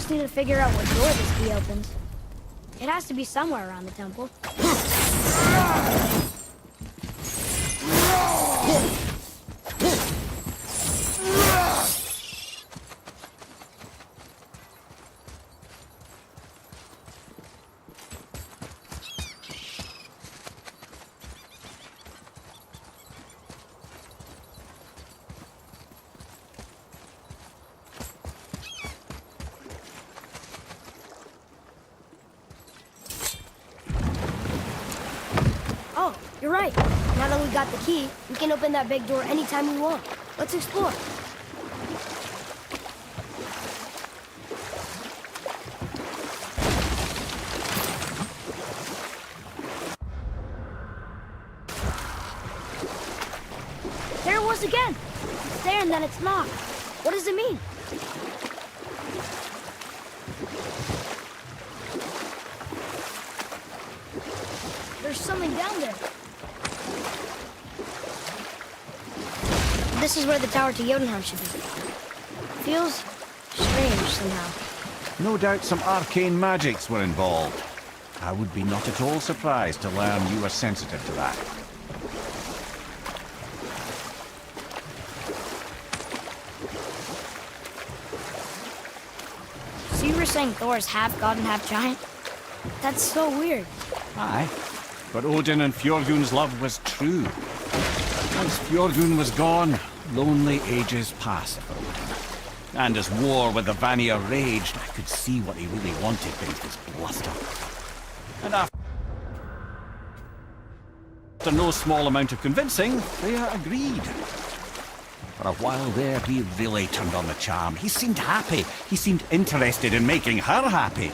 just need to figure out what door this key opens. It has to be somewhere around the temple. Oh, you're right. Now that we got the key, we can open that big door anytime we want. Let's explore. There it was again. It's there and then it's not. What does it mean? There's something down there. This is where the tower to Jotunheim should be. Feels strange somehow. No doubt some arcane magics were involved. I would be not at all surprised to learn you were sensitive to that. So you were saying Thor's half god and half giant? That's so weird. Aye, but Odin and Fjorgun's love was true. Once Fjorgun was gone, lonely ages passed for Odin. And as war with the Vanir raged, I could see what he really wanted beneath his bluster. And after no small amount of convincing, Freya agreed. For a while there, he really turned on the charm. He seemed happy. He seemed interested in making her happy.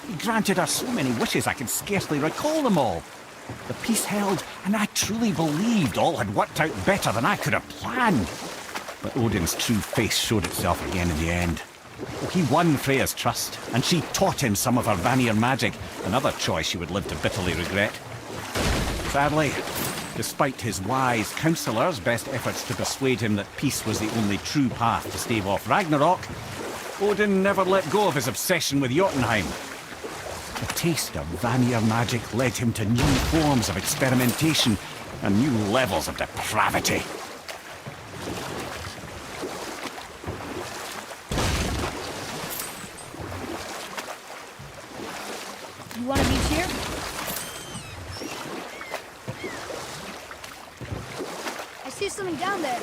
He granted her so many wishes I could scarcely recall them all. The peace held, and I truly believed all had worked out better than I could have planned. But Odin's true face showed itself again in the end. He won Freya's trust, and she taught him some of her Vanir magic, another choice she would live to bitterly regret. Sadly, despite his wise counsellors' best efforts to persuade him that peace was the only true path to stave off Ragnarok, Odin never let go of his obsession with Jotunheim. The taste of Vanir magic led him to new forms of experimentation and new levels of depravity. You want to be here? I see something down there.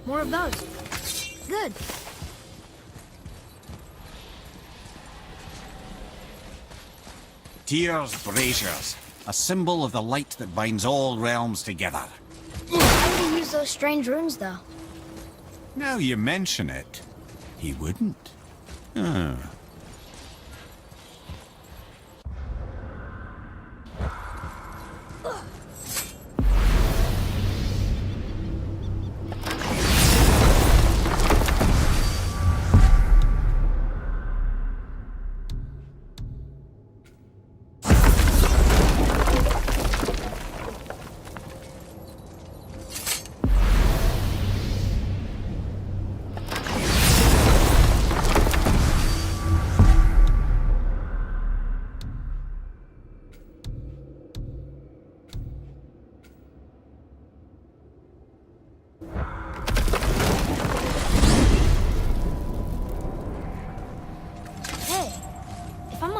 More of those. Good. Tyr's braziers, a symbol of the light that binds all realms together. Why would he use those strange runes, though? Now you mention it, he wouldn't. Ah.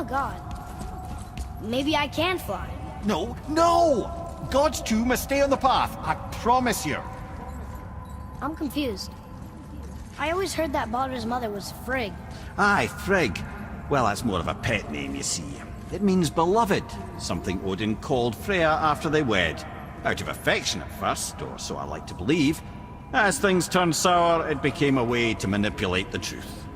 God. Maybe I can fly. No, no! God's two must stay on the path, I promise you. I'm confused. I always heard that Baldur's mother was Frigg. Aye, Frigg. Well, that's more of a pet name, you see. It means beloved, something Odin called Freya after they wed. Out of affection at first, or so I like to believe. As things turned sour, it became a way to manipulate the truth.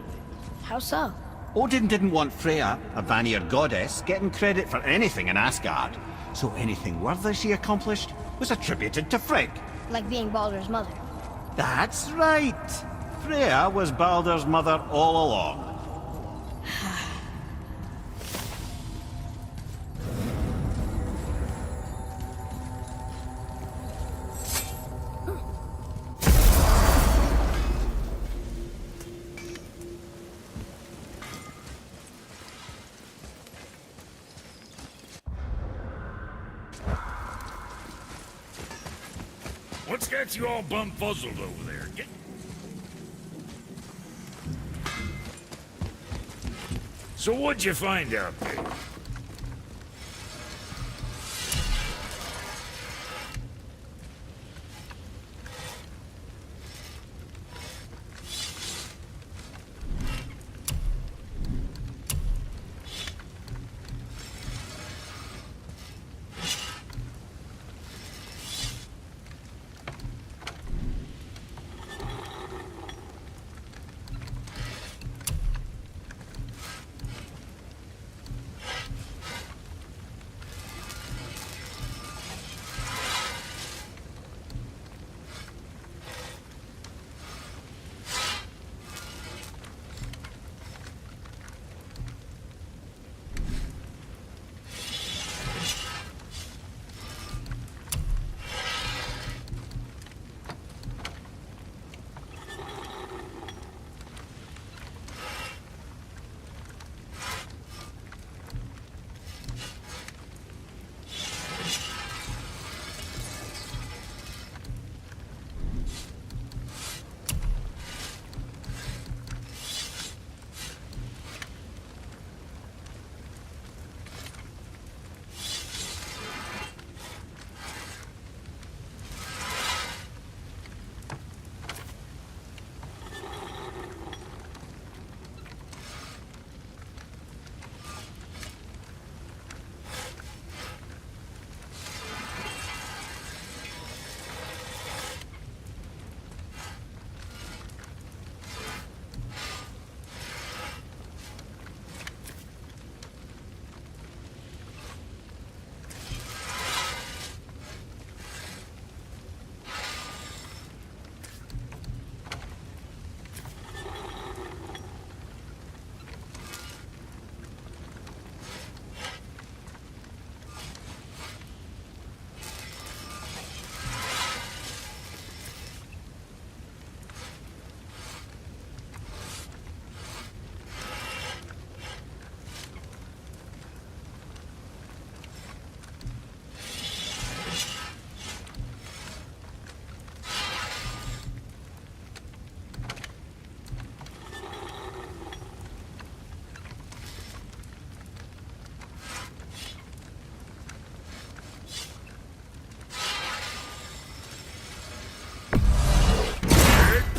How so? Odin didn't want Freya, a Vanir goddess, getting credit for anything in Asgard. So anything worthy she accomplished was attributed to Frigg. Like being Baldur's mother. That's right. Freya was Baldur's mother all along. What's got you all bum-fuzzled over there? So what'd you find out there?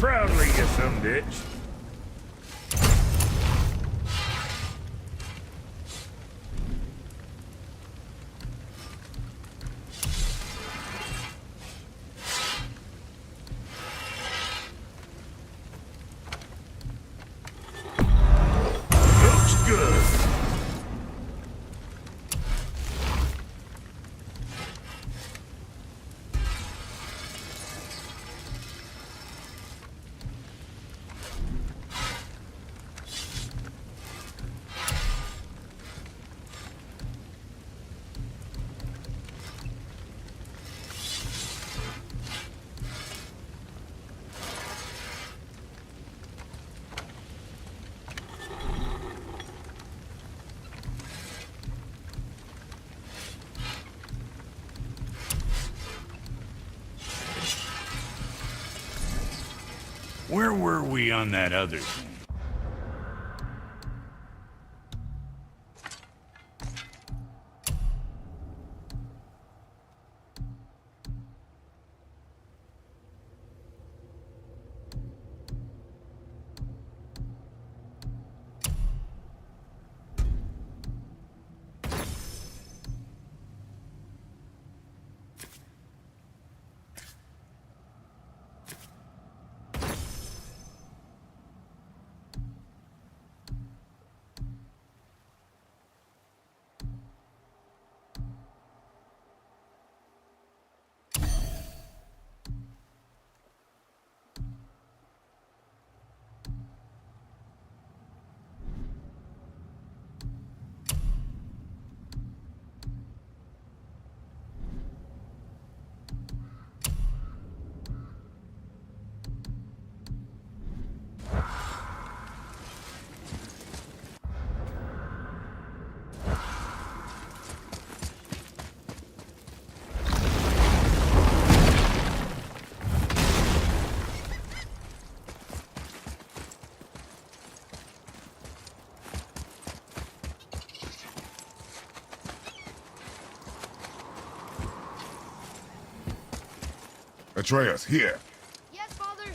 Proudly, you some bitch. Looks good. Where were we on that other thing? Atreus, here. Yes, Father.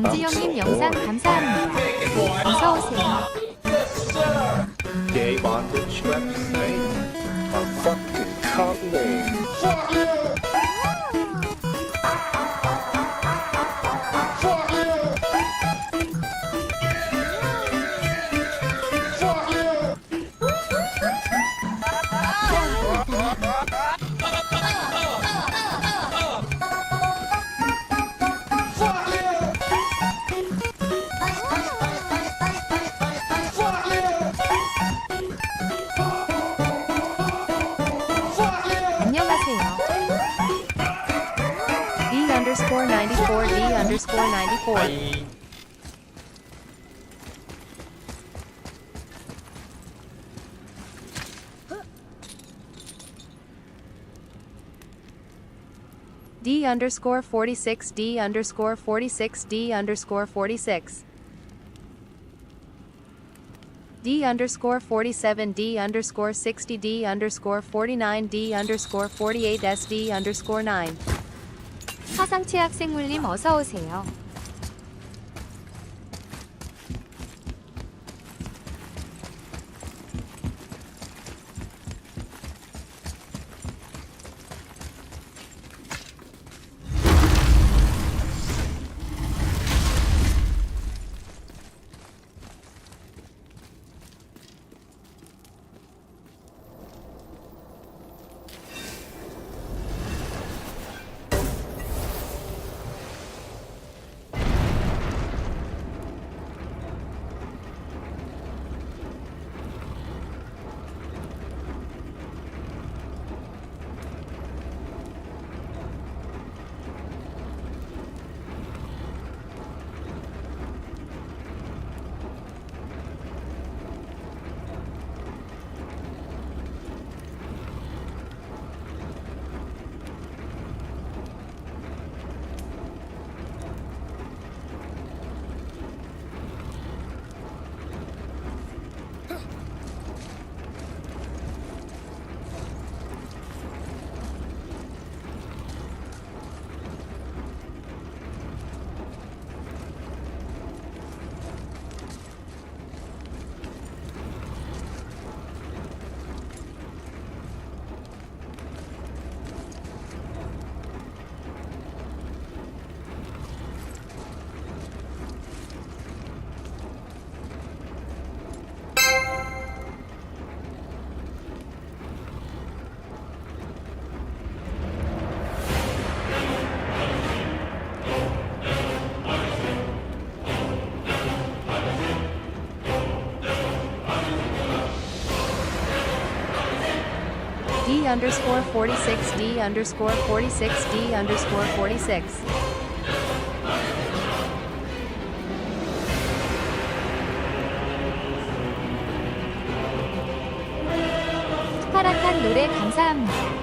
정지 형님 영상 감사합니다. 어서 오세요. Gay bondage website are fucking coming. 안녕하세요. D_94 D_94. D_46 D_46 D_46 D_47 D_60 D_49 D_48 SD_9 화상치 학생물님 어서 오세요. D_46 D_46 D_46 파랗한 노래 감사합니다.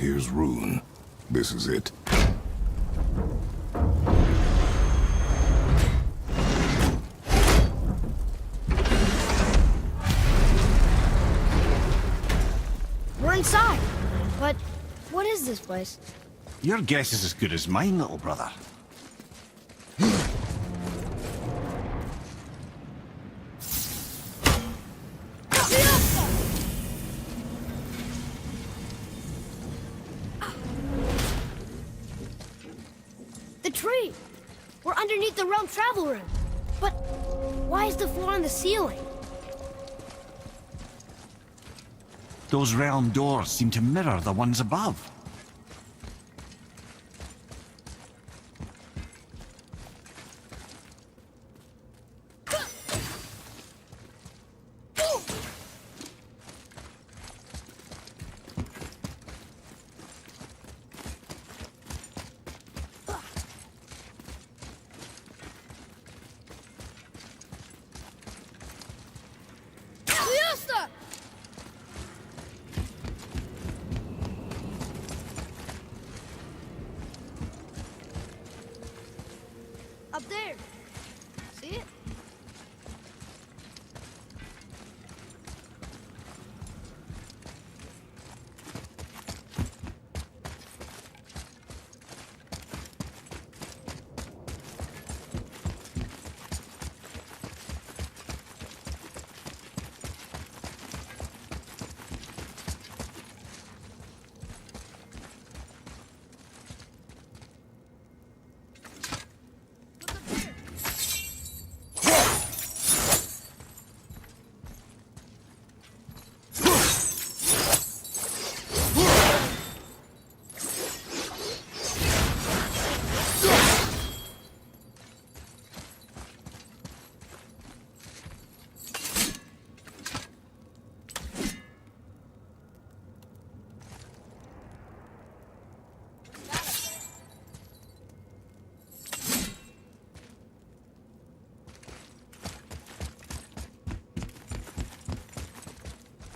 Here's Rune. This is it. We're inside. But what is this place? Your guess is as good as mine, little brother. The tree! We're underneath the realm travel room. But why is the floor on the ceiling? Those realm doors seem to mirror the ones above. Up there. See it?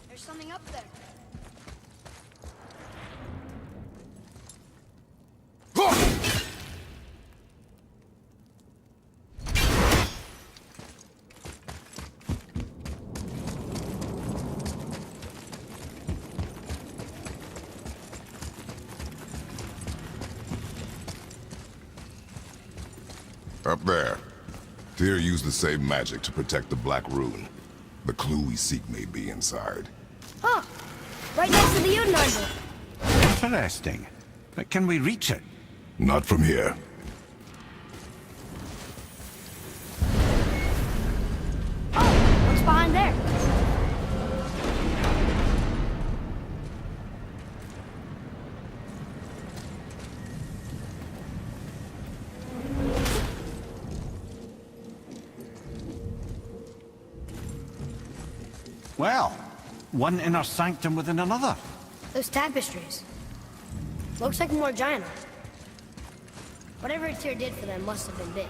There's something up there. Up there. Tyr used the same magic to protect the Black Rune. The clue we seek may be inside. Huh. Right next to the Utenheim door. Interesting. But can we reach it? Not from here. Oh, what's behind there? Well, one inner sanctum within another. Those tapestries. Looks like more giant art. Whatever Tyr did for them must have been big.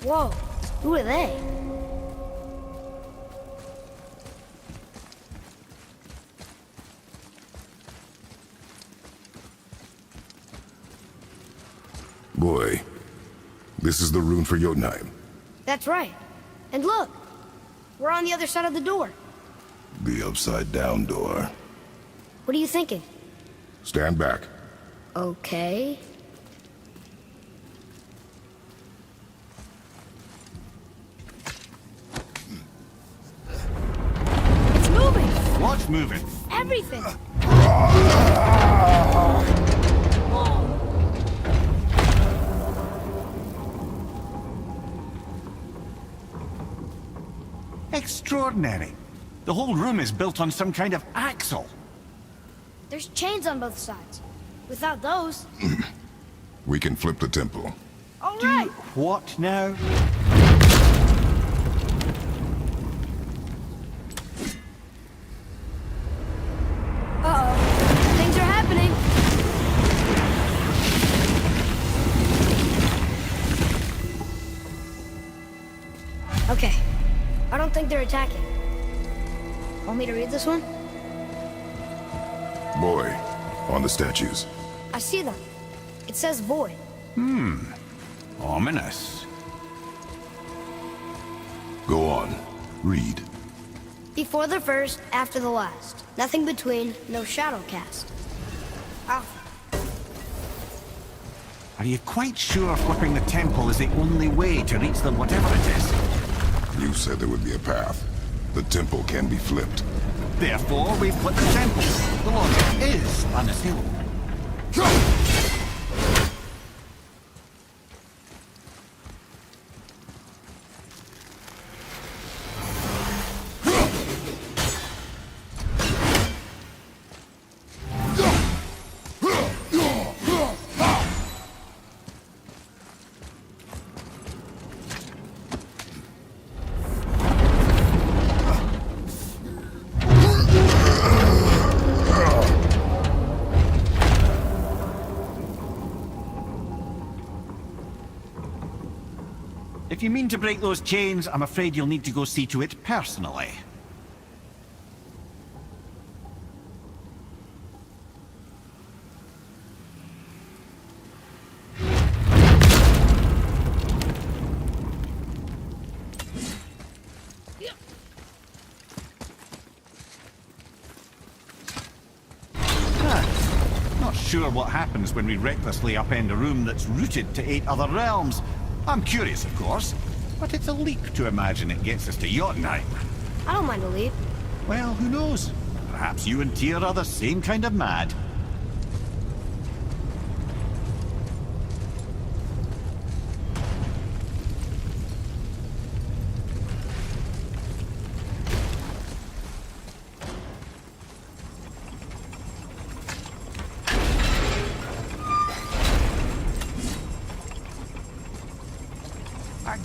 Whoa, who are they? Boy, this is the rune for Jotunheim. That's right. And look, we're on the other side of the door. The upside-down door. What are you thinking? Stand back. Okay. What's moving? Everything. Extraordinary. The whole room is built on some kind of axle. There's chains on both sides. Without those... We can flip the temple. All right. What now? Uh-oh. Things are happening. Okay. I don't think they're attacking. Want me to read this one? Boy, on the statues. I see them. It says void. Ominous. Go on. Read. Before the first, after the last. Nothing between, no shadow cast. Alpha. Are you quite sure flipping the temple is the only way to reach them, whatever it is? You said there would be a path. The temple can be flipped. Therefore, we flip the temple. The logic is unassailable. If you mean to break those chains, I'm afraid you'll need to go see to it personally. Not sure what happens when we recklessly upend a room that's rooted to 8 other realms. I'm curious, of course, but it's a leap to imagine it gets us to Jotunheim. I don't mind a leap. Well, who knows? Perhaps you and Tyr are the same kind of mad.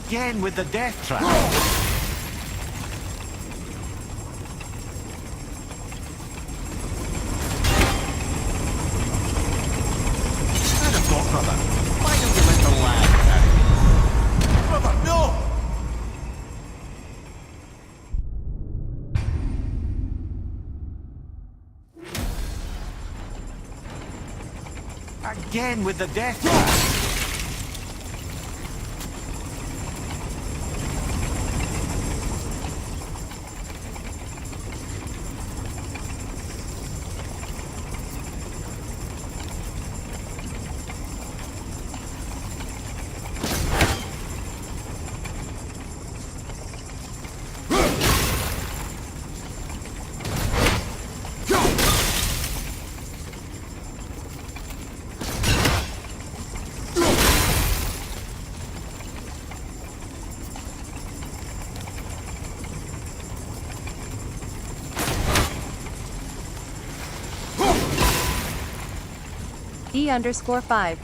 Again with the death trap. I'd have thought, brother. Why don't you let the lad carry? Brother, no! Again with the death trap. D_5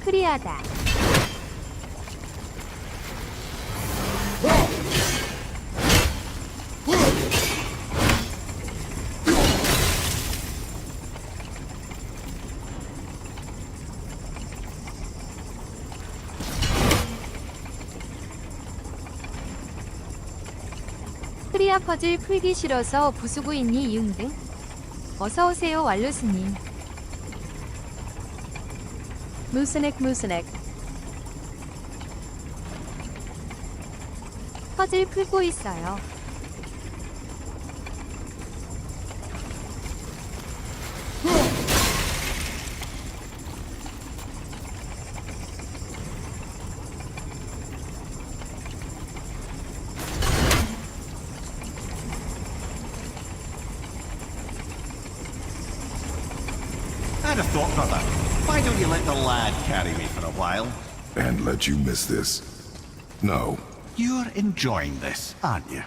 크리하다. 크리아 퍼즐 풀기 싫어서 부수고 있니 이응등? 어서오세요 왈루스님. 무스넥 퍼즐 풀고 있어요. had a thought, brother. Why don't you let the lad carry me for a while? And let you miss this? No. You're enjoying this, aren't you?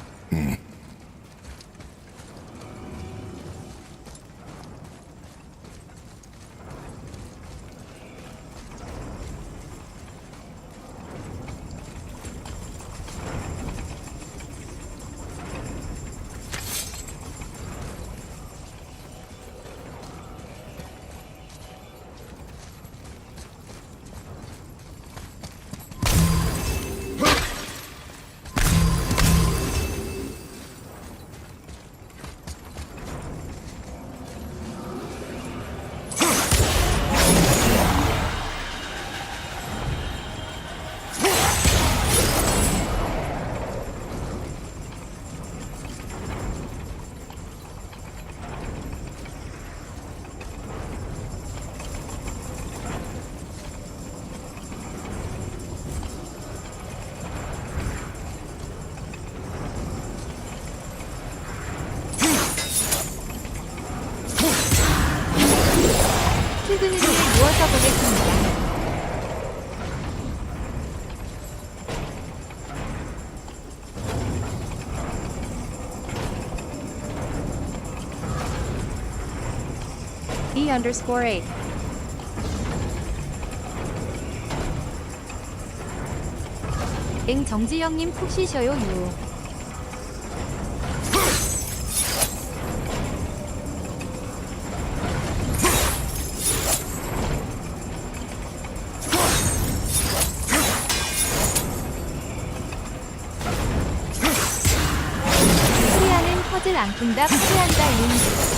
출근을 누워서 보겠습니다. E_8 엥 정지영님 푹 쉬셔요 유. 프리아는 퍼즐 안 푼다 프리한다 인.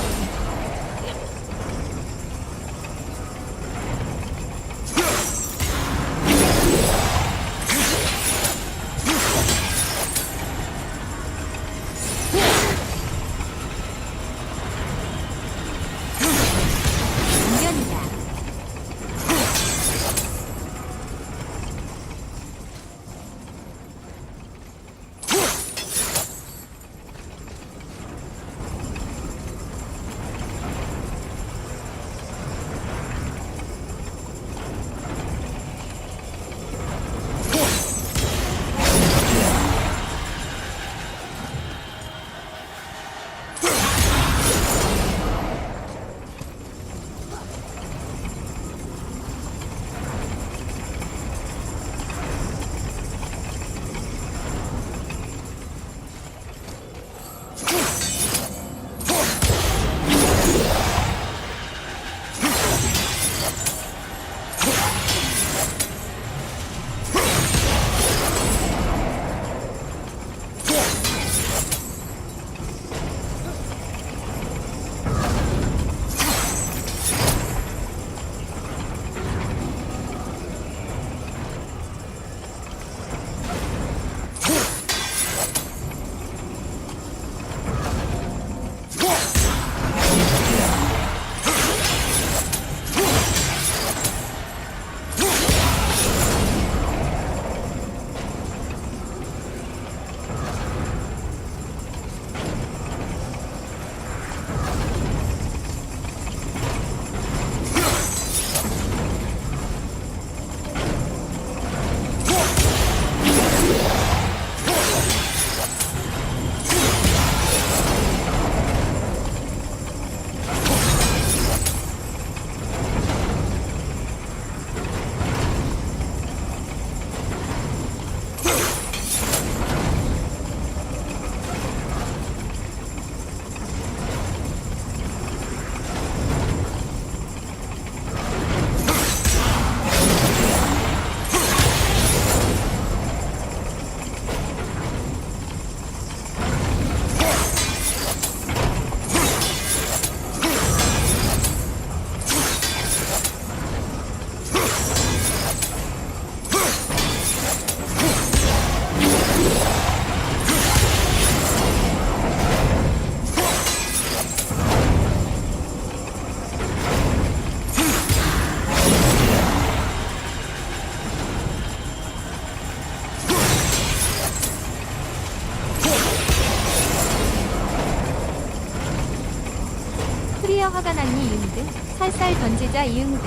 후회여 화가 났니 이응등 살살 던지자 이응등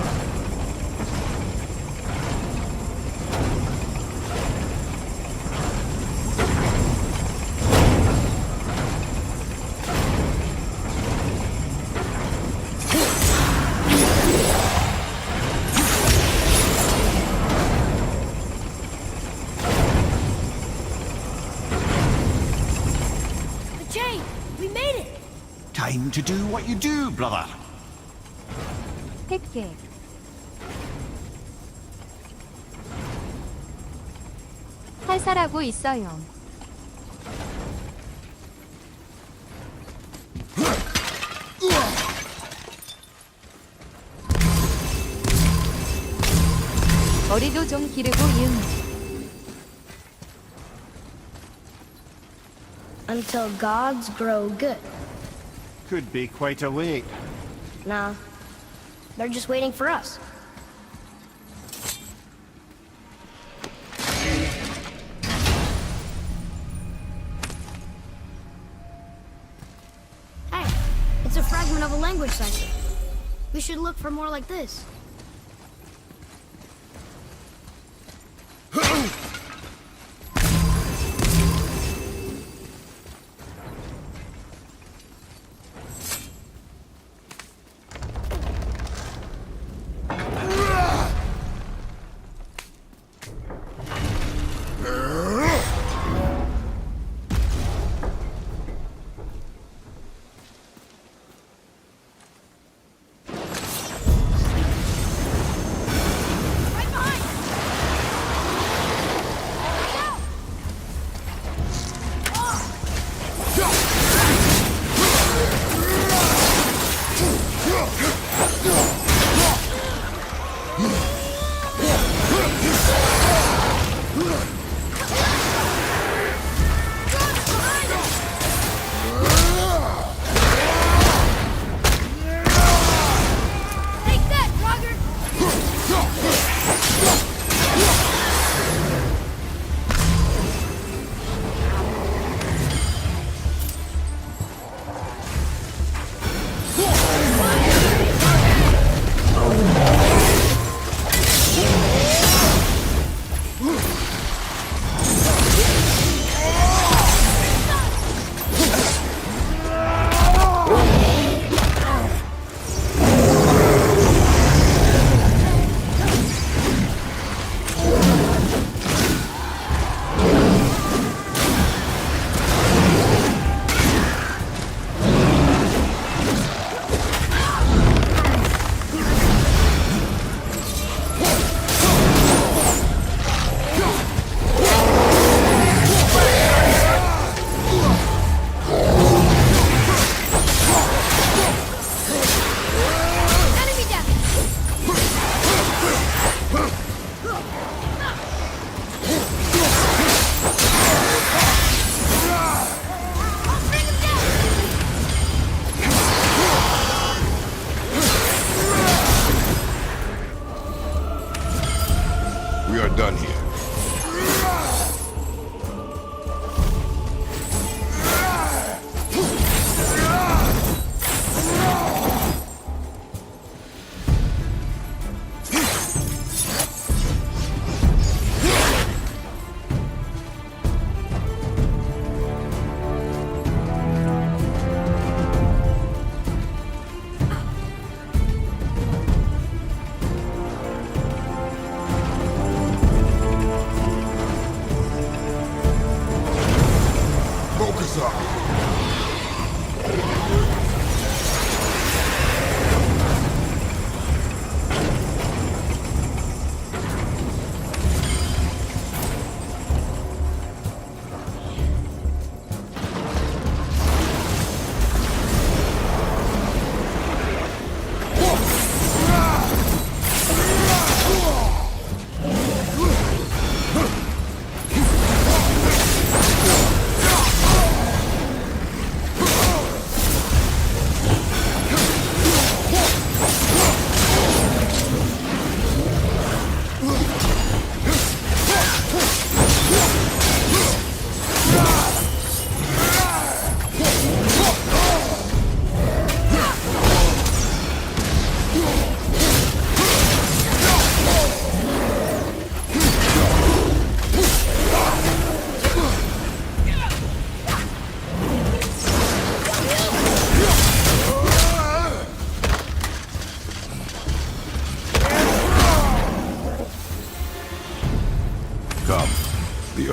The chain! We made it! Time to do what you do, brother. 팩게 살살하고 있어요. 머리도 좀 기르고 이응 Until gods grow good. Could be quite a wait. Nah. They're just waiting for us. Hey, it's a fragment of a language cipher. We should look for more like this.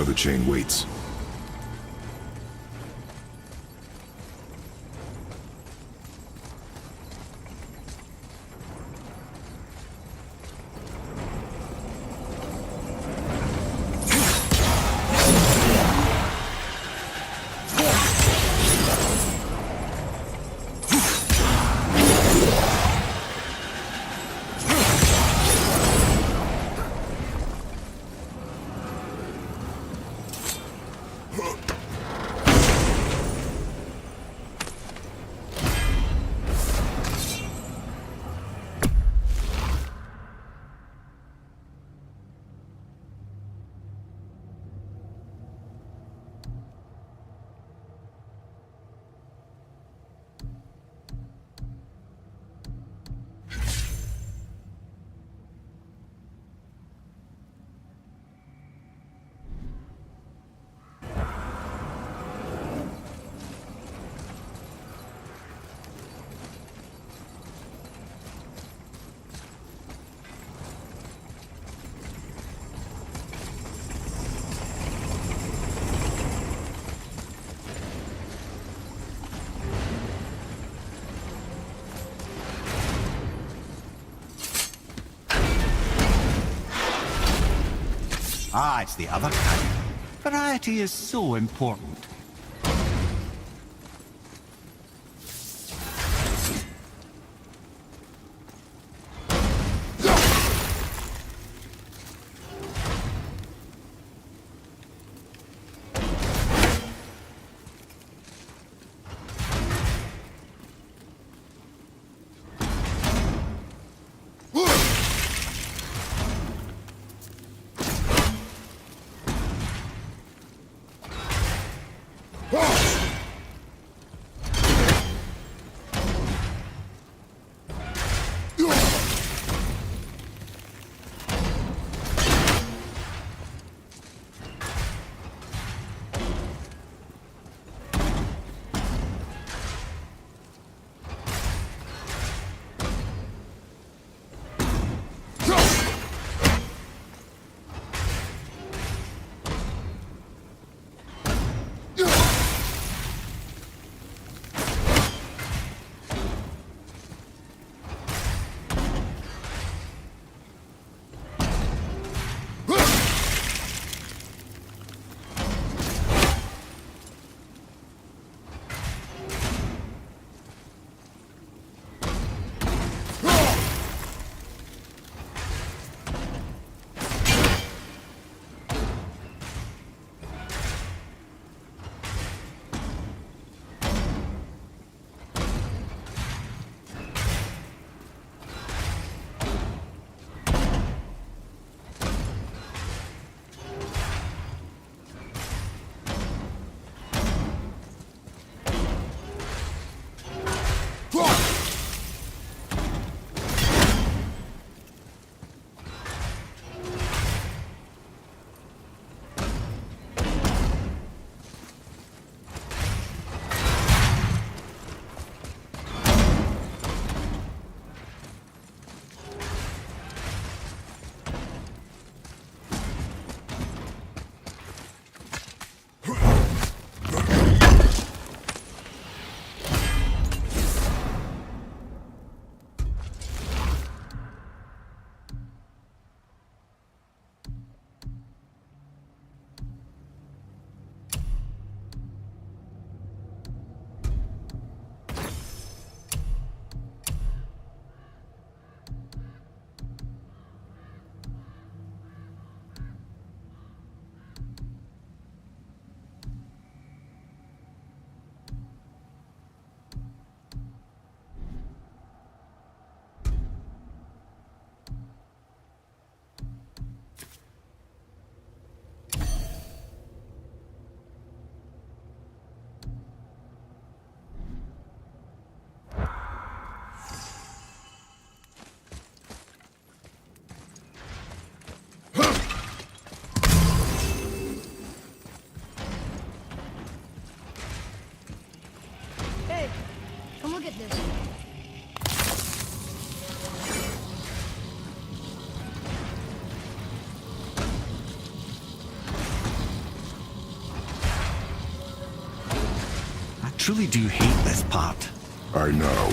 other chain waits. Ah, it's the other kind. Variety is so important. Look at this. truly do hate this part. I know.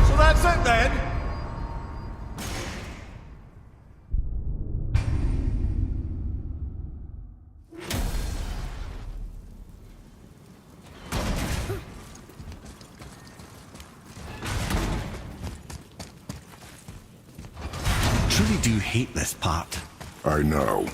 So that's it then? Truly do hate this part. I know.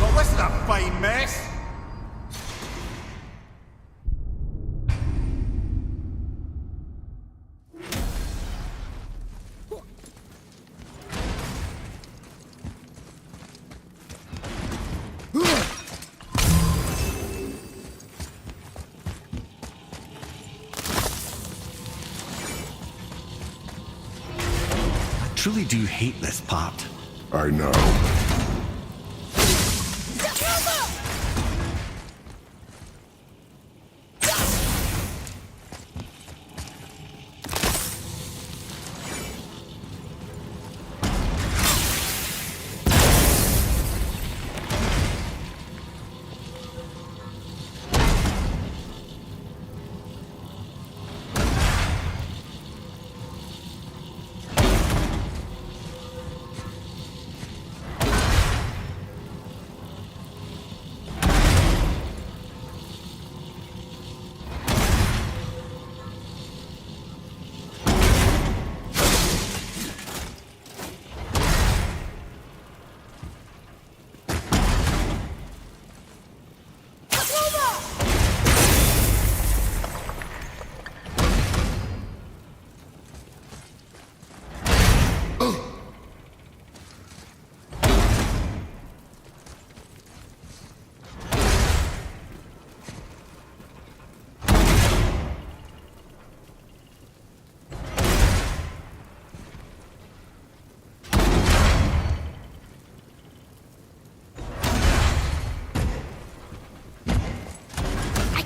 Well, this is a fine mess. I truly do hate this part. I know.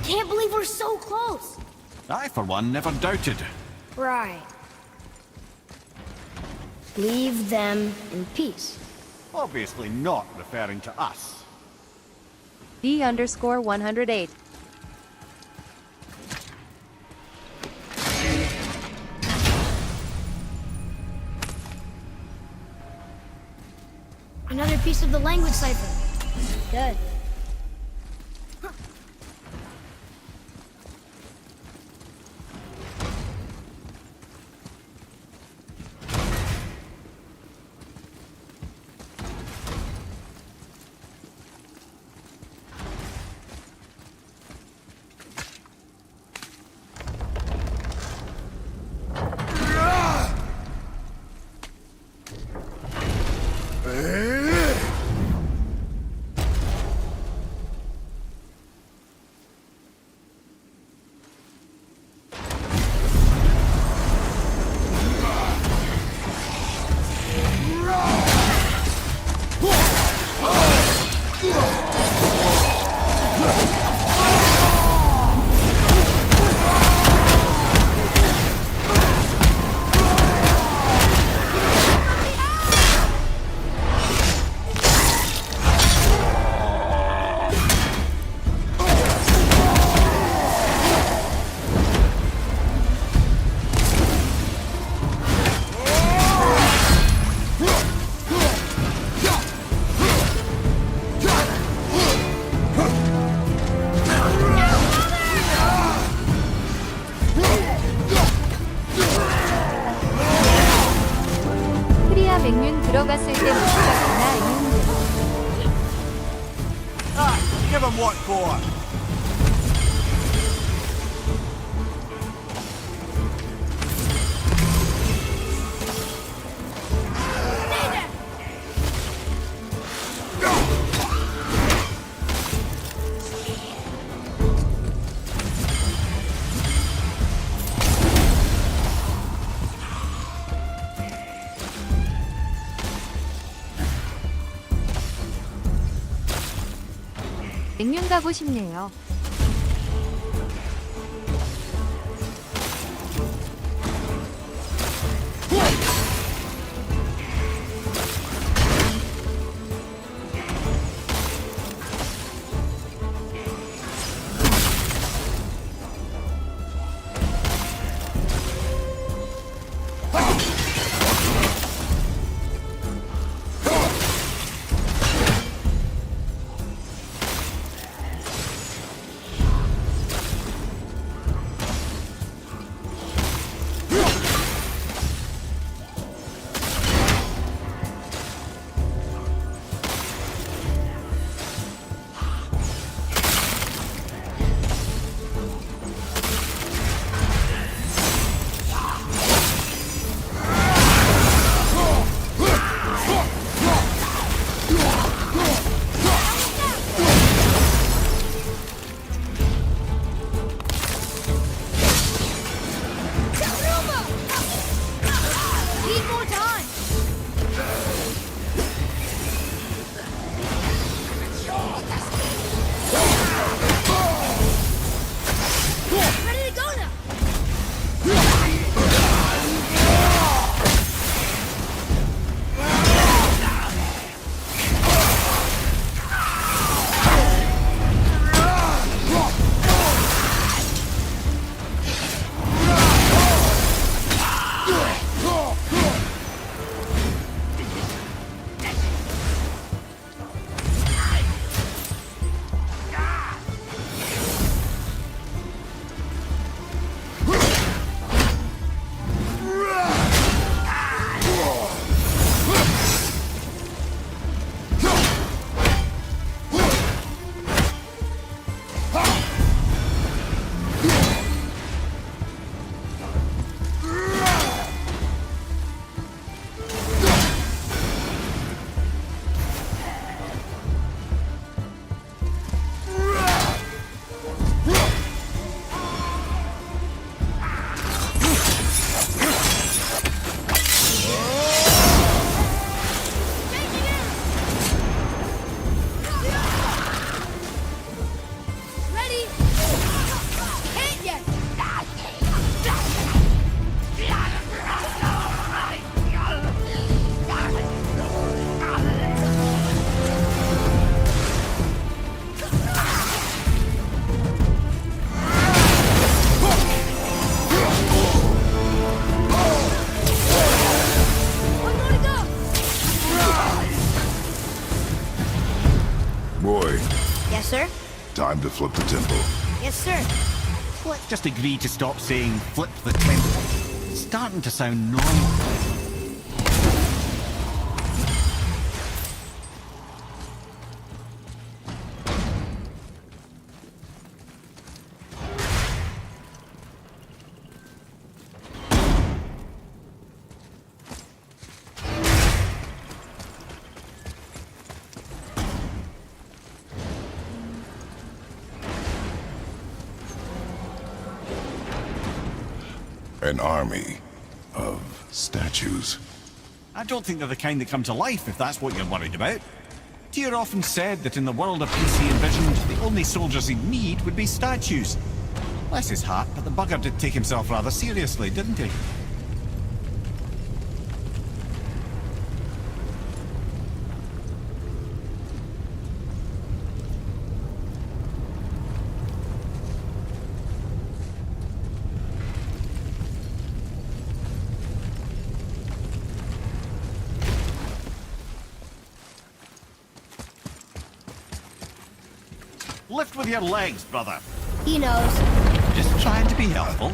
Can't believe we're so close. I, for one, never doubted. Right. Leave them in peace. Obviously not referring to us. D_108. Another piece of the language cipher. Good. 크리아 맥륜 들어갔을 때 못 봤구나 이윤등. Ah, give him what for. 맥륜 가고 싶네요. time to flip the temple. Yes, sir. Just agree to stop saying flip the temple. It's starting to sound normal. An army of statues. I don't think they're the kind that come to life, if that's what you're worried about. Tyr often said that in the world of peace he envisioned, the only soldiers he'd need would be statues. Bless his heart, but the bugger did take himself rather seriously, didn't he? Lift with your legs, brother. He knows. Just trying to be helpful.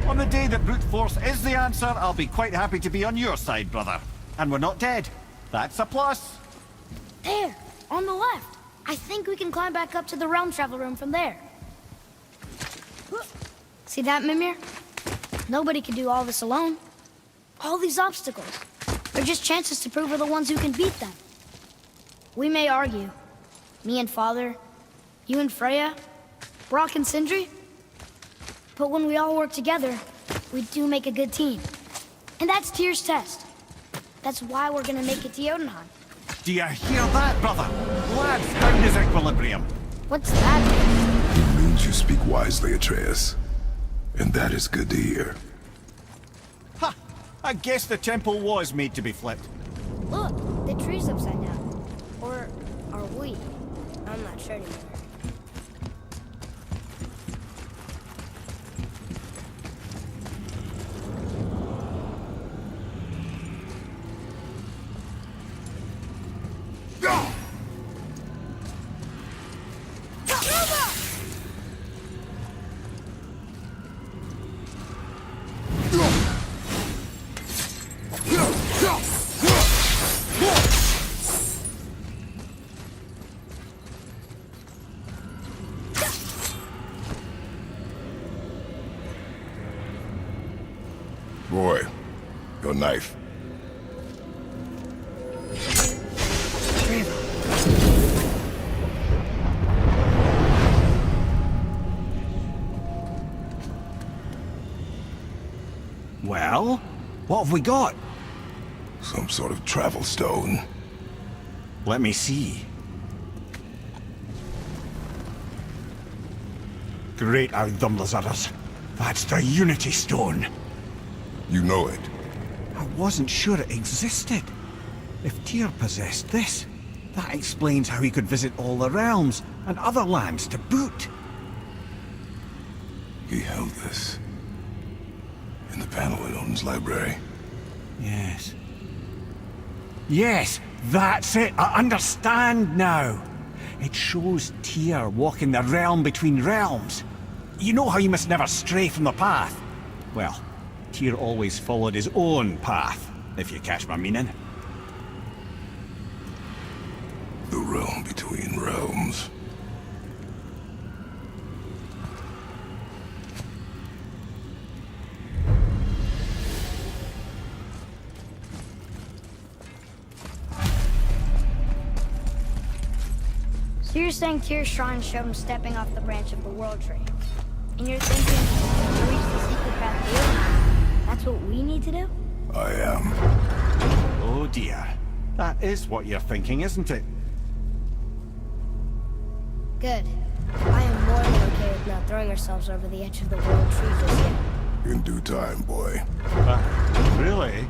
On the day that brute force is the answer, I'll be quite happy to be on your side, brother. And we're not dead. That's a plus. There, on the left. I think we can climb back up to the realm travel room from there. See that, Mimir? Nobody can do all this alone. All these obstacles. They're just chances to prove we're the ones who can beat them. We may argue. Me and Father, you and Freya, Brock and Sindri. But when we all work together, we do make a good team. And that's Tyr's test. That's why we're gonna make it to Jotunheim. Do you hear that, brother? Lad's found his equilibrium. What's that mean? It means you speak wisely, Atreus. And that is good to hear. Ha! I guess the temple was made to be flipped. Look, the tree's upside down. Or are we? I'm not sure anymore. Roy, your knife. Well, what have we got? Some sort of travel stone. Let me see. Great Outdumblers. That's the Unity Stone. You know it. I wasn't sure it existed. If Tyr possessed this, that explains how he could visit all the realms and other lands to boot. He held this in the panel in Odin's library. Yes. Yes, that's it. I understand now. It shows Tyr walking the realm between realms. You know how you must never stray from the path? Well, Tyr always followed his own path, if you catch my meaning. The realm between realms. So you're saying Tyr's shrine showed him stepping off the branch of the World Tree. And you're thinking to reach the secret path here, that's what we need to do? I am. Oh dear. That is what you're thinking, isn't it? Good. I am more than okay with not throwing ourselves over the edge of the World Tree just yet. In due time, boy. Really?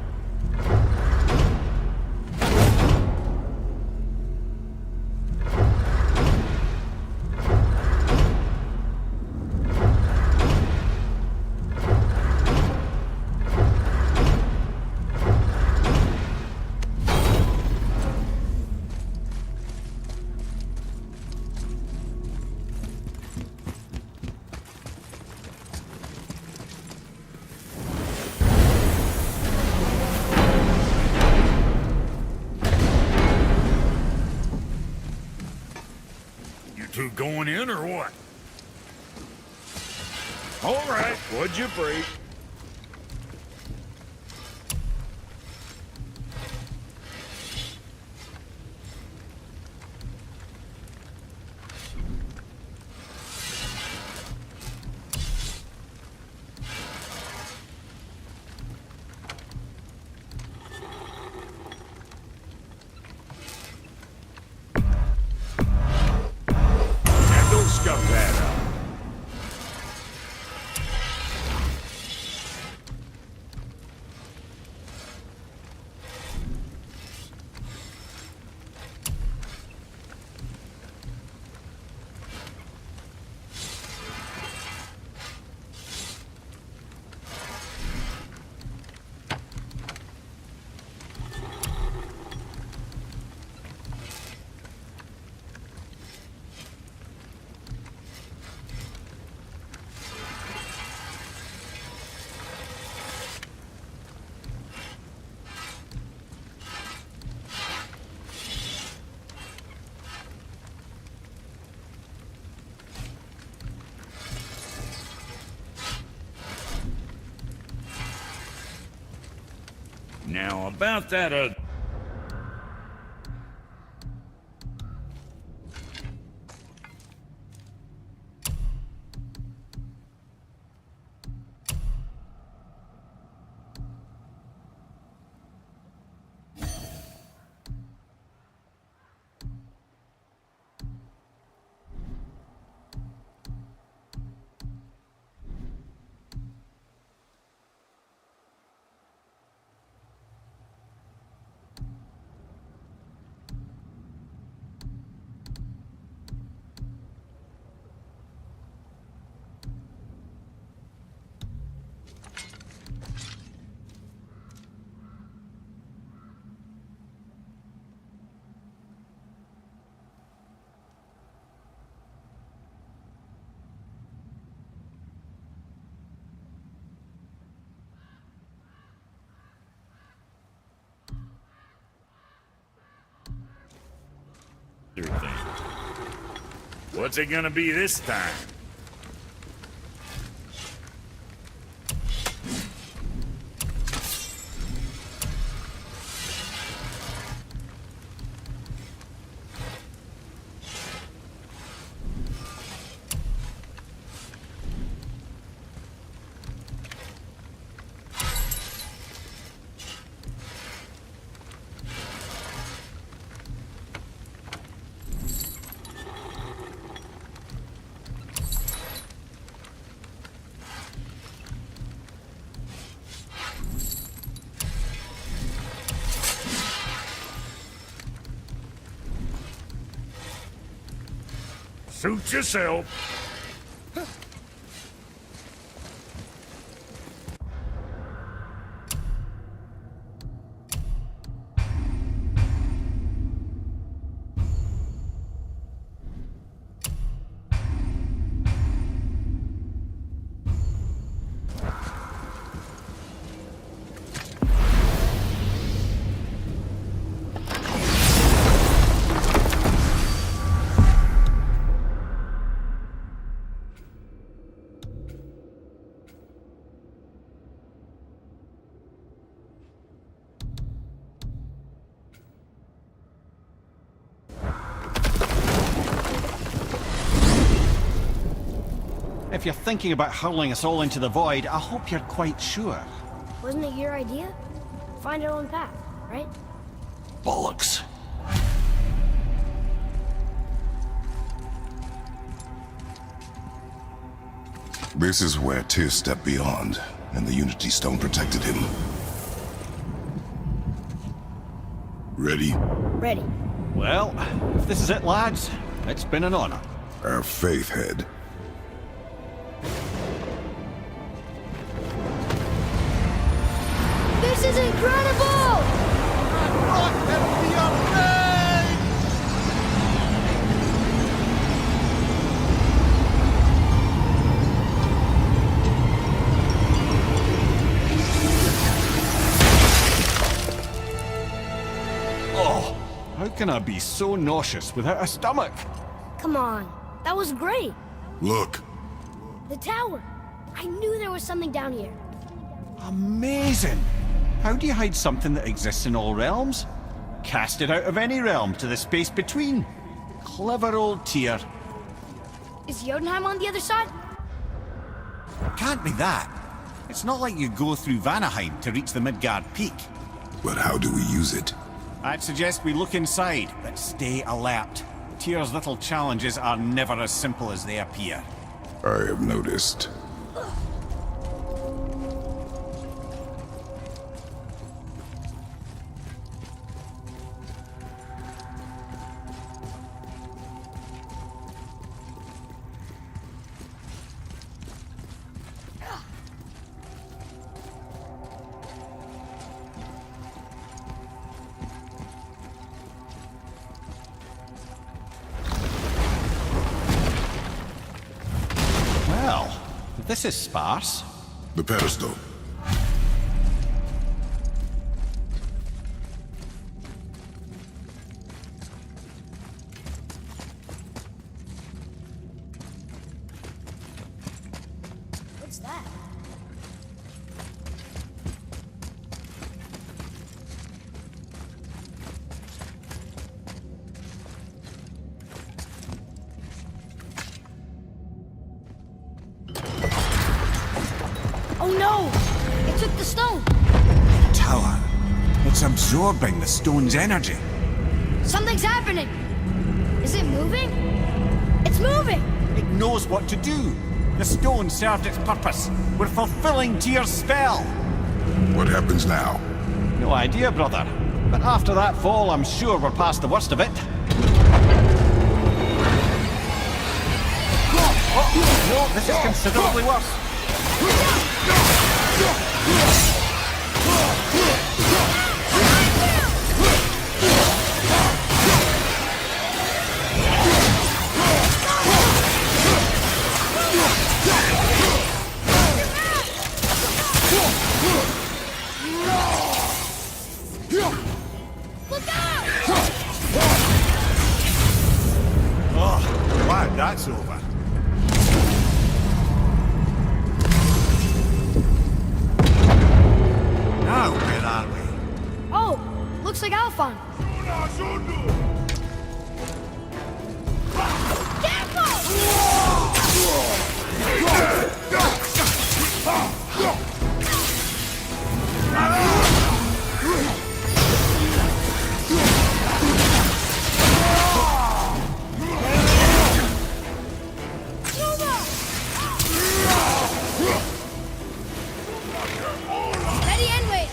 two going in or what? All right, what'd you break? Now go scuff that up. Now, about that, thing. What's it gonna be this time? Suit yourself. If you're thinking about hurling us all into the void, I hope you're quite sure. Wasn't it your idea? Find our own path, right? Bollocks. This is where Tyr stepped beyond, and the Unity Stone protected him. Ready? Ready. Well, if this is it, lads, it's been an honor. Our faith head. This is incredible! Oh, how can I be so nauseous without a stomach? Come on, That was great. Look. The tower. I knew there was something down here. Amazing! How do you hide something that exists in all realms? Cast it out of any realm to the space between. Clever old Tyr. Is Jotunheim on the other side? Can't be that. It's not like you go through Vanaheim to reach the Midgard Peak. But how do we use it? I'd suggest we look inside, but stay alert. Tyr's little challenges are never as simple as they appear. I have noticed. Well, this is sparse. The pedestal. What's that? Oh no! It took the stone! Tower. It's absorbing the stone's energy. Something's happening! Is it moving? It's moving! It knows what to do. The stone served its purpose. We're fulfilling Tyr's spell. What happens now? No idea, brother. But after that fall, I'm sure we're past the worst of it. Oh, no, this is considerably worse. Look out! Oh, glad that's over. Now, where are we? Oh, looks like Alphon. Ready and wait.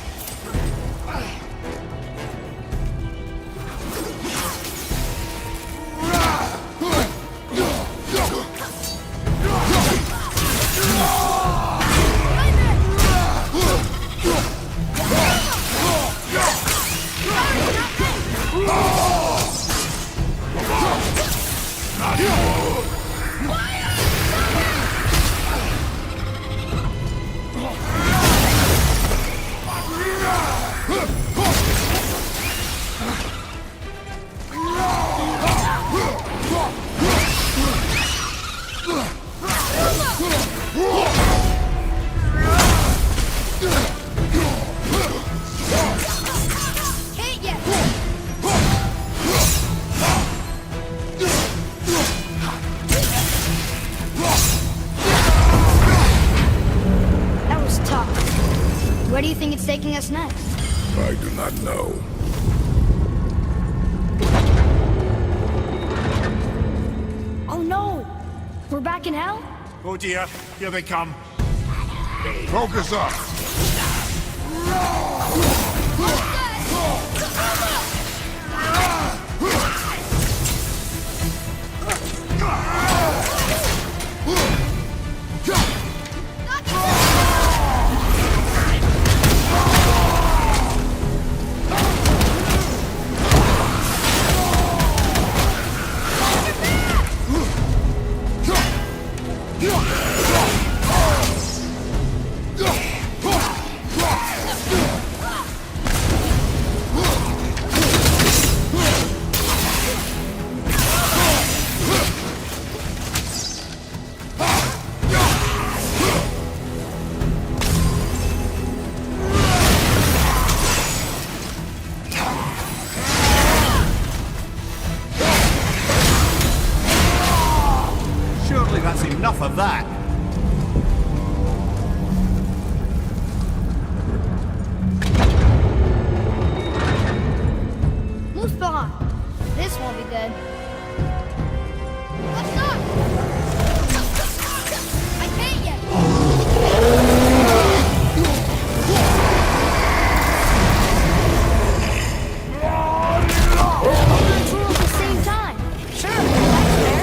Can't yet. That was tough. Where do you think it's taking us next? I do not know. Oh no! We're back in hell? Oh dear, here they come. Focus up! enough of that. Moose behind. This won't be good. Let's not! I can't yet! Two at the same time. Sure, that's fair.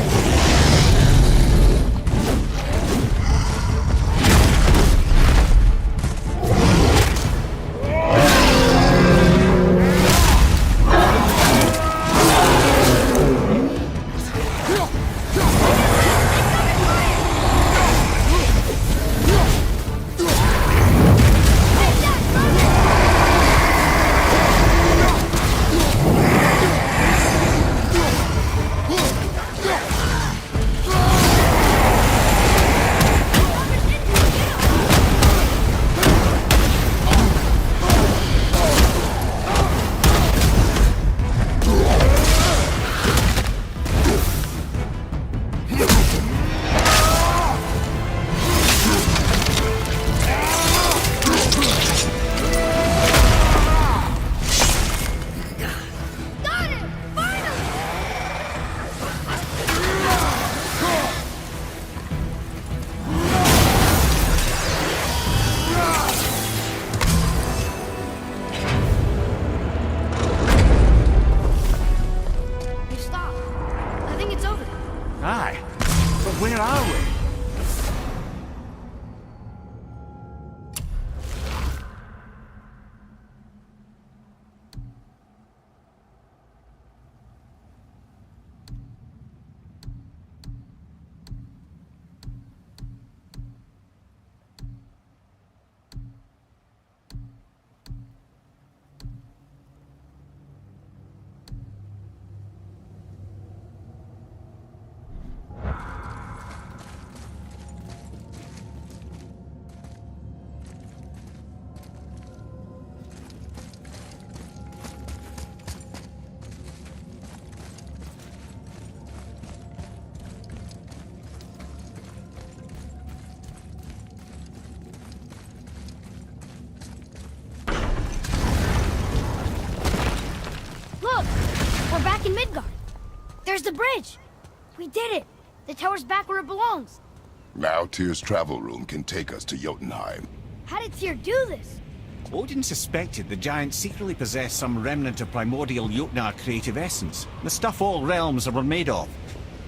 Got it! Finally! You stopped. I think it's over. Aye. But where are we? Look! We're back in Midgard. There's the bridge. We did it. The tower's back where it belongs. Now Tyr's travel room can take us to Jotunheim. How did Tyr do this? Odin suspected the giants secretly possessed some remnant of primordial Jotnar creative essence, the stuff all realms were made of.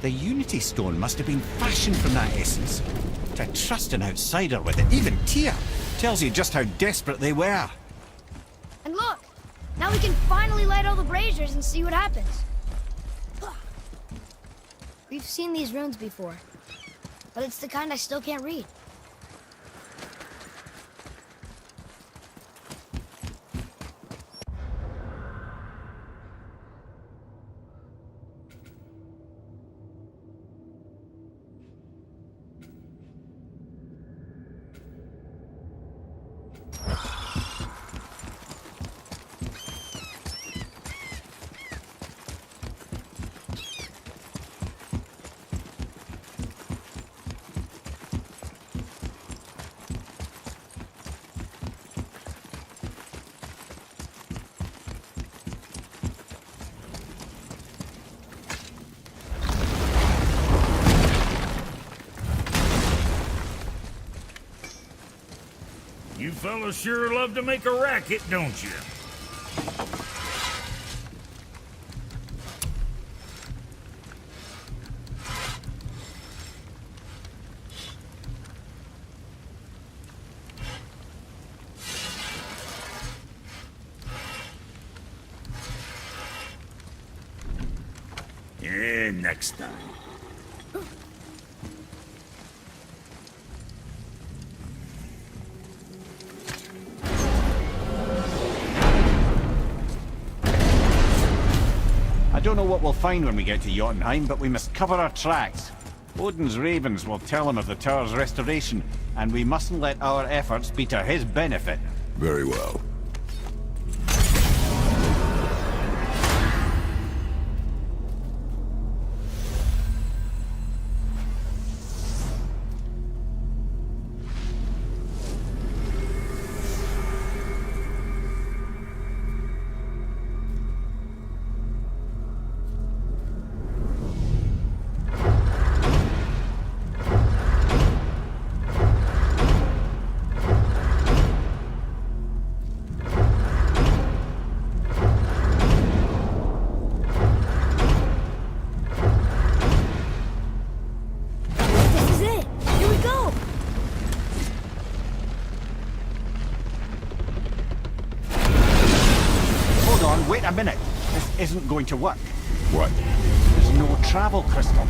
The Unity Stone must have been fashioned from that essence. To trust an outsider with it, even Tyr, tells you just how desperate they were. And look! Now we can finally light all the braziers and see what happens. We've seen these runes before, but it's the kind I still can't read. You fellas sure love to make a racket, don't you? Yeah, next time. I don't know what we'll find when we get to Jotunheim, but we must cover our tracks. Odin's ravens will tell him of the tower's restoration, and we mustn't let our efforts be to his benefit. Very well. isn't going to work. What? There's no travel crystal.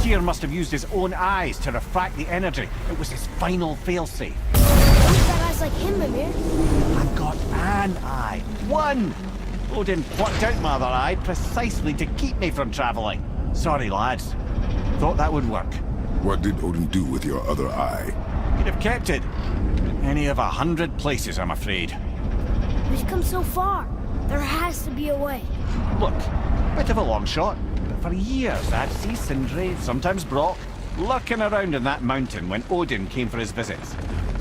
Tyr must have used his own eyes to refract the energy. It was his final failsafe. Who's got eyes like him, Mimir? I've got an eye. One! Odin plucked out my other eye precisely to keep me from travelling. Sorry, lads. Thought that would work. What did Odin do with your other eye? He'd have kept it. Any of 100 places, I'm afraid. We've come so far. There has to be a way. Look, bit of a long shot, but for years I'd see Sindri, sometimes Brock, lurking around in that mountain when Odin came for his visits.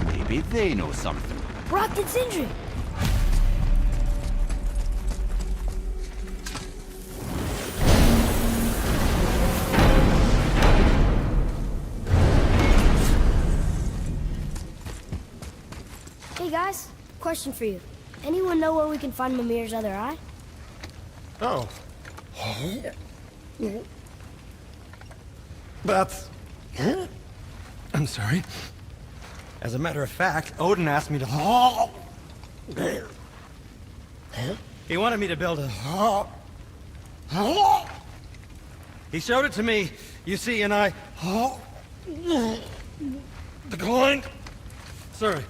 Maybe they know something. Brock and Sindri. Hey guys, question for you. Anyone know where we can find Mimir's other eye? Oh. That's... I'm sorry. As a matter of fact, Odin asked me to... He wanted me to build a... He showed it to me, you see, and I... declined. Sorry.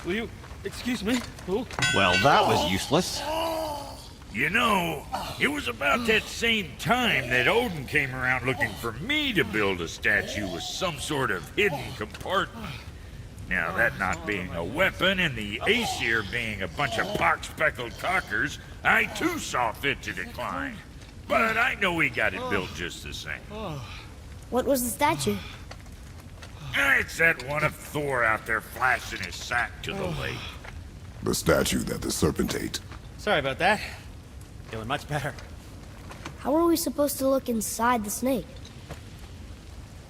Will you excuse me? Oh. Well, that was useless. You know, it was about that same time that Odin came around looking for me to build a statue with some sort of hidden compartment. Now, that not being a weapon and the Aesir being a bunch of pock-speckled cockers, I too saw fit to decline. But I know he got it built just the same. What was the statue? It's that one of Thor out there flashing his sack to the lake. The statue that the serpent ate. Sorry about that. Feeling much better. How are we supposed to look inside the snake?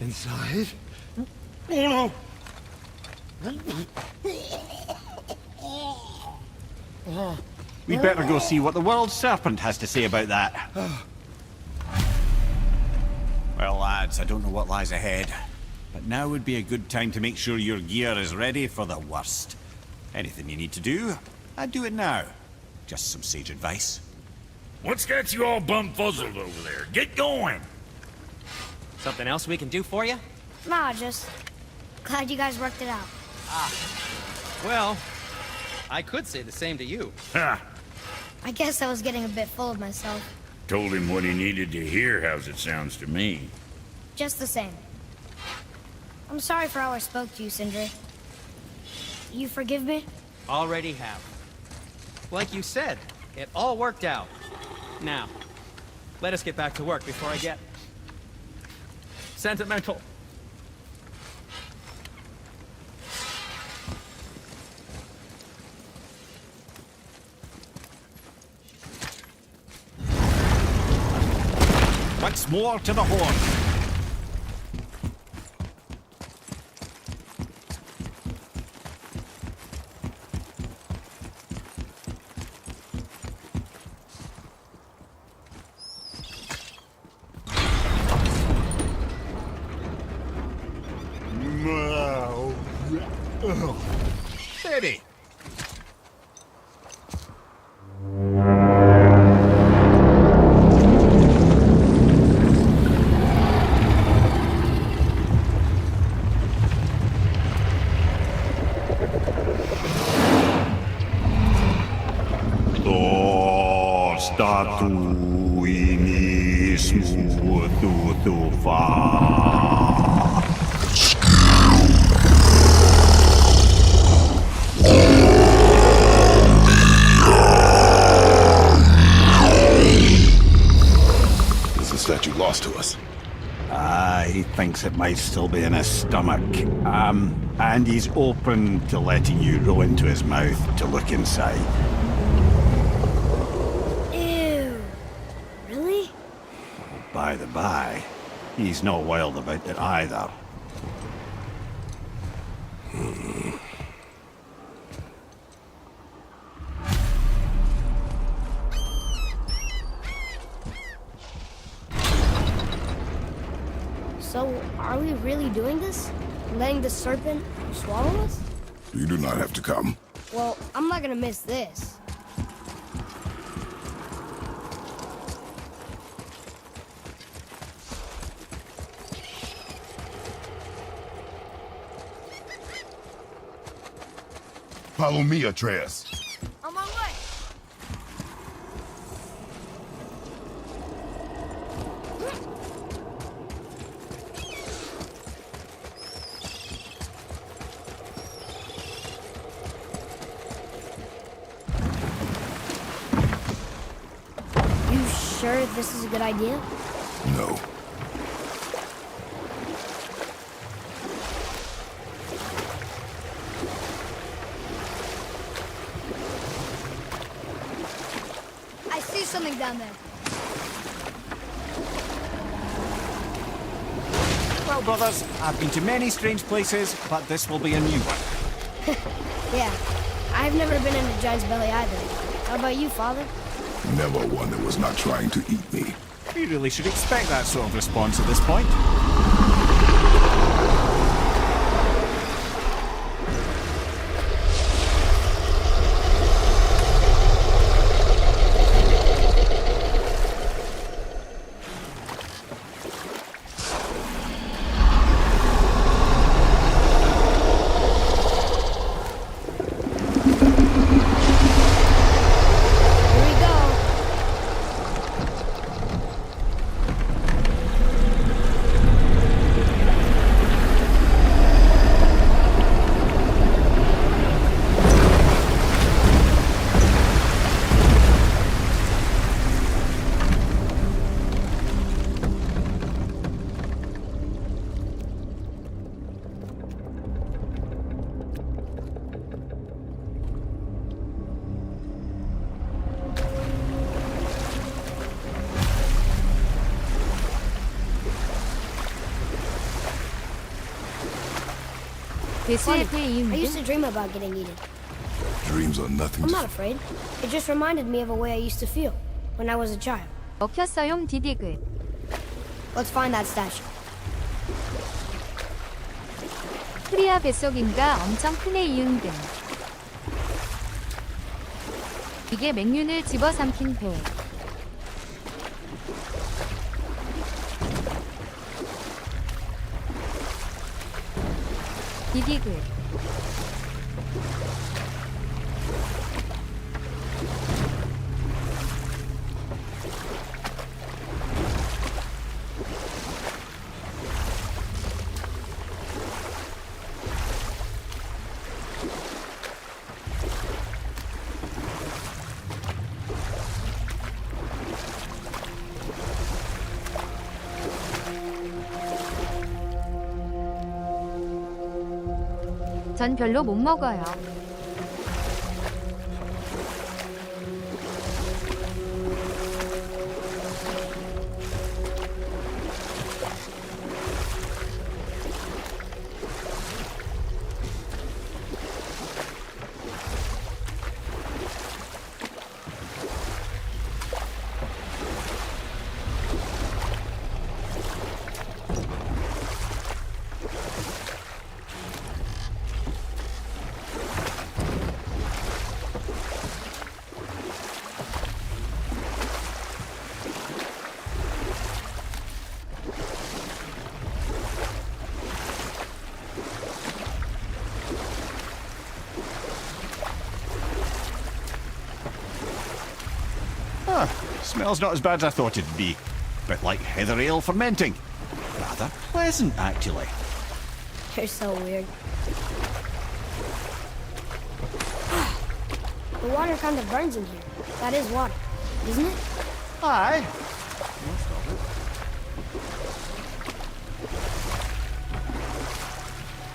Inside? Oh no! We'd better go see what the world serpent has to say about that. Well, lads, I don't know what lies ahead, but now would be a good time to make sure your gear is ready for the worst. Anything you need to do, I'd do it now. Just some sage advice. What's got you all bum-fuzzled over there? Get going! Something else we can do for you? Nah, just glad you guys worked it out. Well, I could say the same to you. Ha! I guess I was getting a bit full of myself. Told him what he needed to hear, how's it sounds to me. Just the same. I'm sorry for how I spoke to you, Sindri. You forgive me? Already have. Like you said, it all worked out. Now, let us get back to work before I get sentimental. Once more to the horn. Steady. Statue lost to us. He thinks it might still be in his stomach. And he's open to letting you roll into his mouth to look inside. Ew. Really? By the by, he's not wild about it either. So, are we really doing this? Letting the serpent swallow us? You do not have to come. Well, I'm not gonna miss this. Follow me, Atreus. On my way. You sure this is a good idea? No. I see something down there. Well, brothers, I've been to many strange places, but this will be a new one. Yeah, I've never been in a giant's belly either. How about you, Father? Never one that was not trying to eat me. We really should expect that sort of response at this point. Here we go. 배수의 Funny, I 배임 used 등 to dream about getting eaten. Dreams are nothing I'm to... not afraid. It just reminded me of a way I used to feel when I was a child. 먹혔어용 디디글. Let's find that statue. 프리아 뱃속인가 엄청 크네 이응 등. 이게 맹륜을 집어삼킨 배. 디디글. 전 별로 못 먹어요. Smells not as bad as I thought it'd be. Bit like heather ale fermenting. Rather pleasant, actually. You're so weird. The water kind of burns in here. That is water, isn't it? Aye.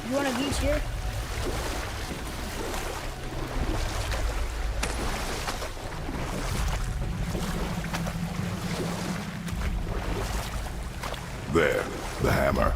You want a beach here? There, the hammer.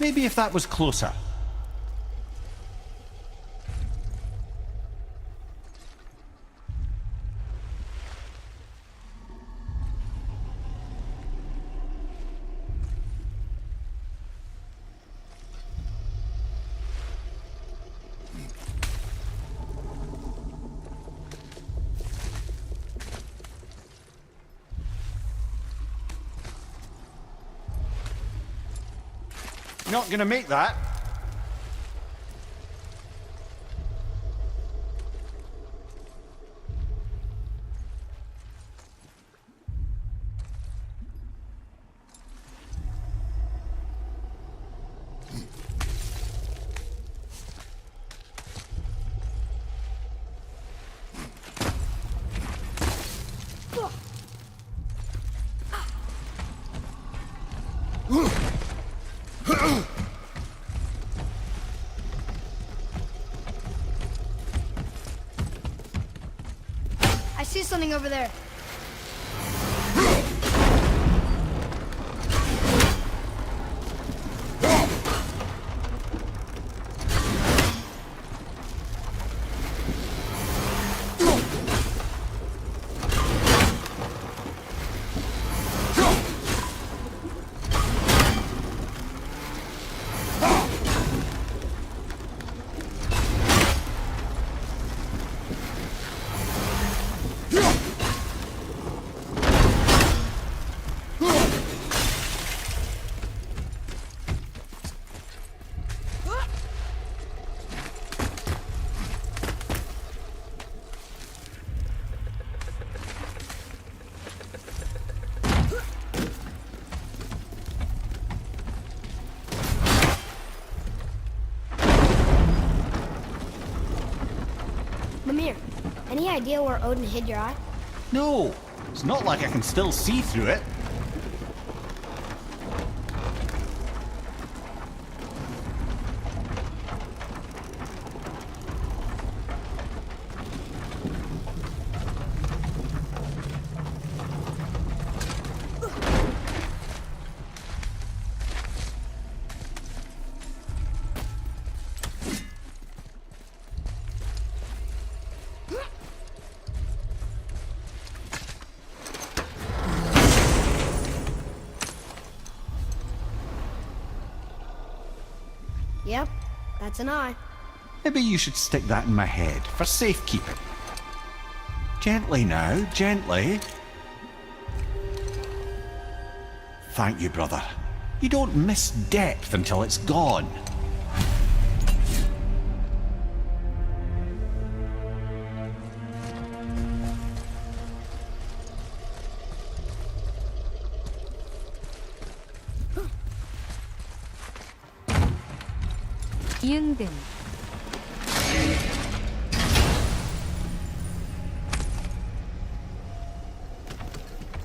Maybe if that was closer. Not gonna make that. I see something over there. Mimir, any idea where Odin hid your eye? No, it's not like I can still see through it. Yep, that's an eye. Maybe you should stick that in my head for safekeeping. Gently now, gently. Thank you, brother. You don't miss depth until it's gone. 이응등.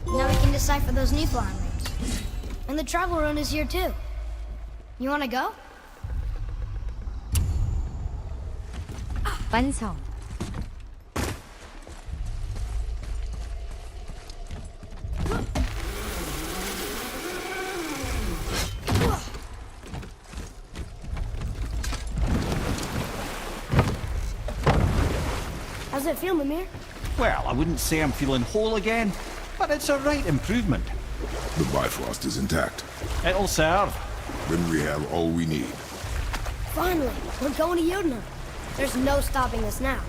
Now we can decipher those Niflheim runes. And the travel rune is here too. You wanna go? 완성. How's it feel, Mimir? Well, I wouldn't say I'm feeling whole again, but it's a right improvement. The Bifrost is intact. It'll serve. Then we have all we need. Finally, we're going to Jotunheim. There's no stopping us now.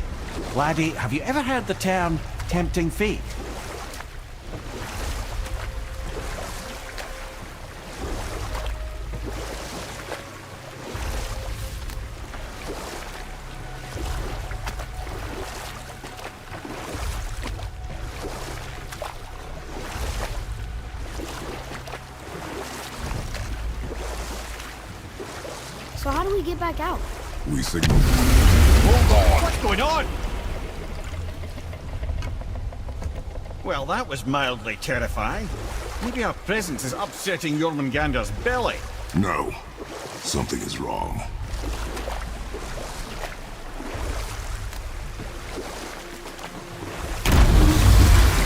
Laddie, have you ever heard the term tempting fate? So how do we get back out? We signal. What's going on? Well, that was mildly terrifying. Maybe our presence is upsetting Jormungandr's belly. No. Something is wrong.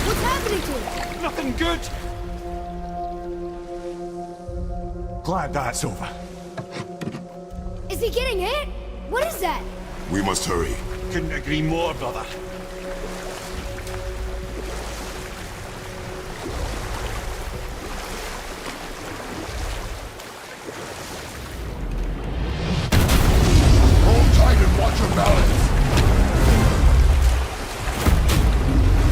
What's happening to it? Nothing good. Glad that's over. he getting hit? What is that? We must hurry. Couldn't agree more, brother. Hold tight and watch your balance.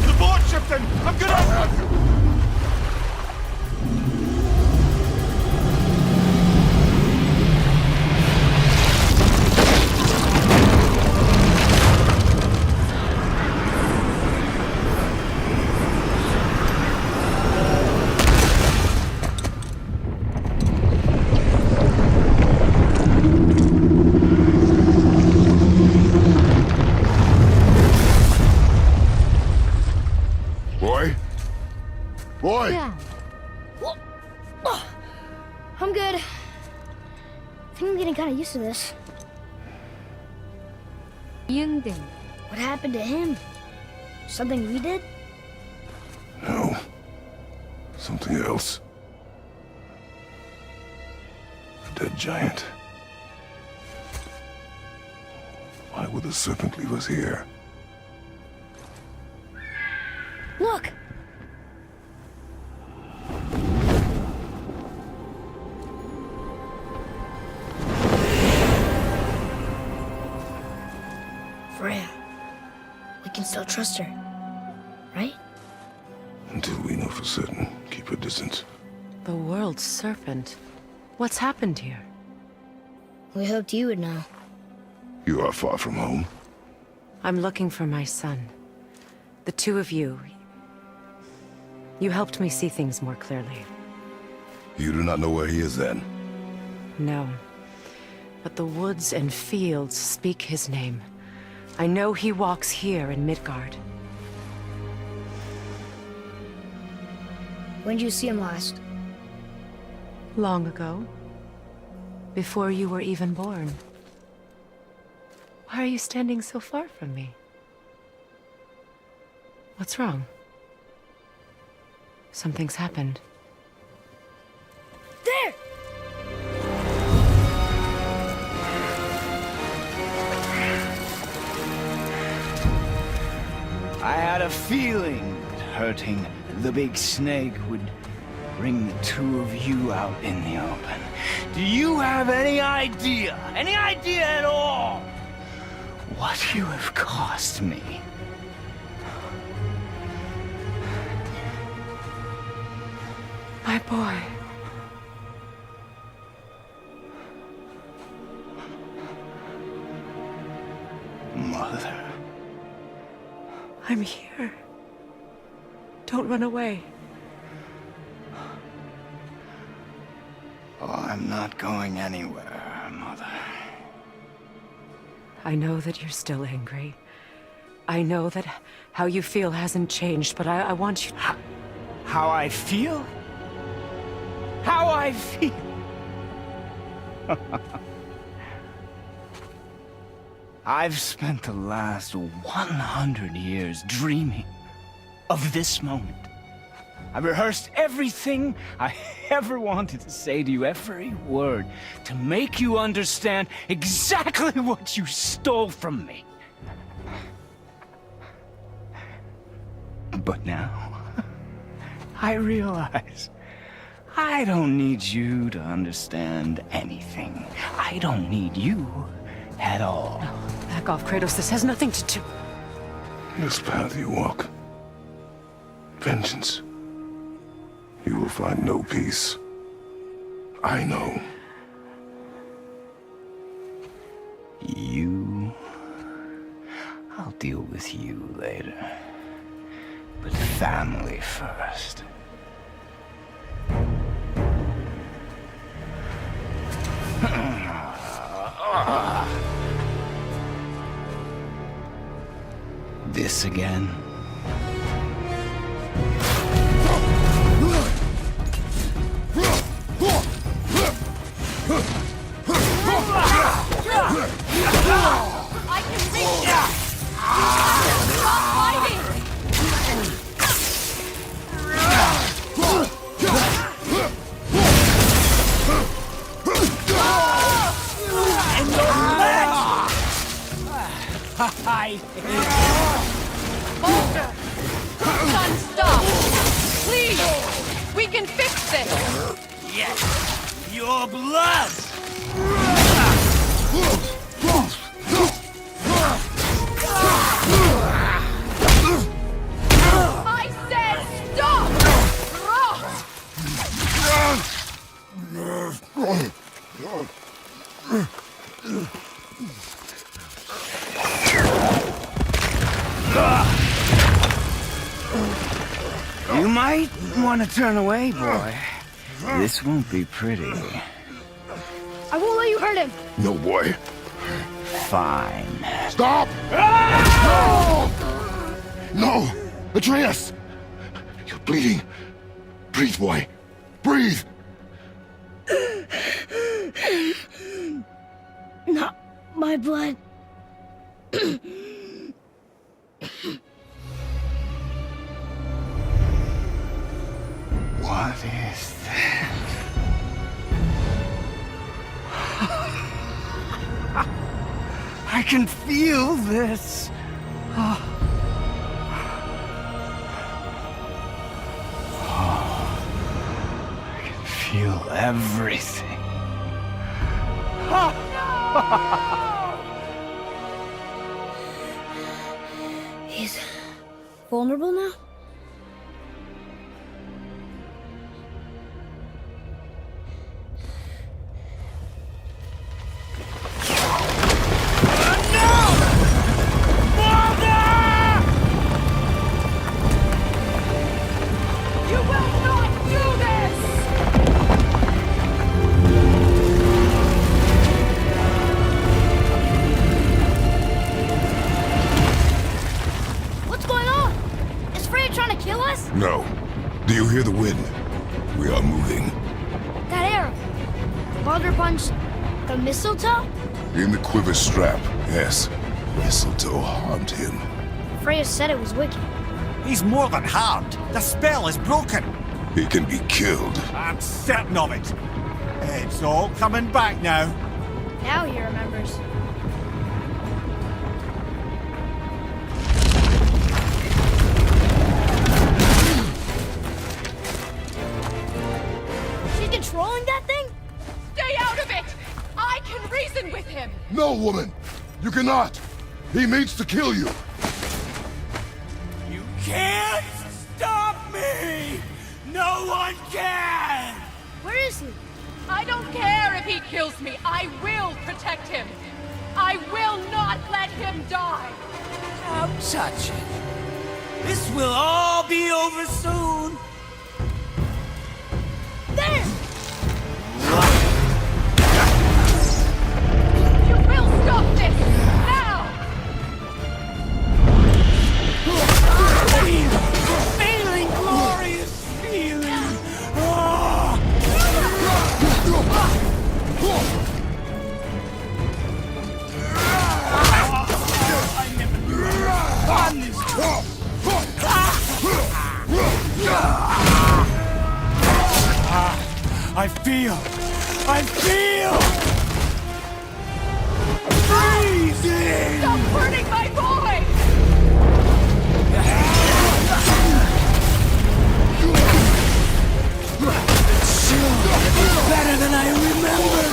The board, Shipton! I'm gonna... I'll have you. Boy? Yeah. I'm good. I think I'm getting kind of used to this. 이응등. What happened to him? Something we did? No. Something else. A dead giant. Why would the serpent leave us here? Look! Freya. We can still trust her. Right? Until we know for certain, keep her distance. The world's serpent. What's happened here? We hoped you would know. You are far from home. I'm looking for my son. The two of you. You helped me see things more clearly. You do not know where he is then? No. But the woods and fields speak his name. I know he walks here in Midgard. When did you see him last? Long ago. Before you were even born. Why are you standing so far from me? What's wrong? Something's happened. There! I had a feeling that hurting the big snake would bring the two of you out in the open. Do you have any idea at all, what you have cost me? My boy. Mother. I'm here. Don't run away. Oh, I'm not going anywhere, Mother. I know that you're still angry. I know that how you feel hasn't changed, but I want you... How I feel? How I feel? I've spent the last 100 years dreaming of this moment. I rehearsed everything I ever wanted to say to you, every word, to make you understand exactly what you stole from me. But now, I realize I don't need you to understand anything. I don't need you at all. No, back off, Kratos. This has nothing to do... This path you walk. Vengeance. You will find no peace. I know. You... I'll deal with you later. But family first. This again? I can reach it! Stop fighting! And this! Yes! Your blood! I said stop! You might want to turn away, boy. This won't be pretty. I won't let you hurt him. No, boy. Fine. Stop! No! No! Atreus! You're bleeding. Breathe, boy. Breathe! Not my blood. What is that? I can feel this. I can feel everything. He's vulnerable now? You will not do this! What's going on? Is Freya trying to kill us? No. Do you hear the wind? We are moving. That arrow. Baldur punched the mistletoe? In the quiver strap, yes. Mistletoe harmed him. Freya said it was wicked. He's more than harmed. The spell is broken. He can be killed. I'm certain of it. It's all coming back now. Now he remembers. She's controlling that thing? Stay out of it! I can reason with him! No, woman! You cannot! He means to kill you! You can't stop me! No one can! Where is he? I don't care if he kills me. I will protect him. I will not let him die. Don't touch it. This will all be over soon. There! You will stop this now! Feeling glorious feeling. Oh. I never knew on this. I feel freezing. Stop hurting my boy! Better than I remember.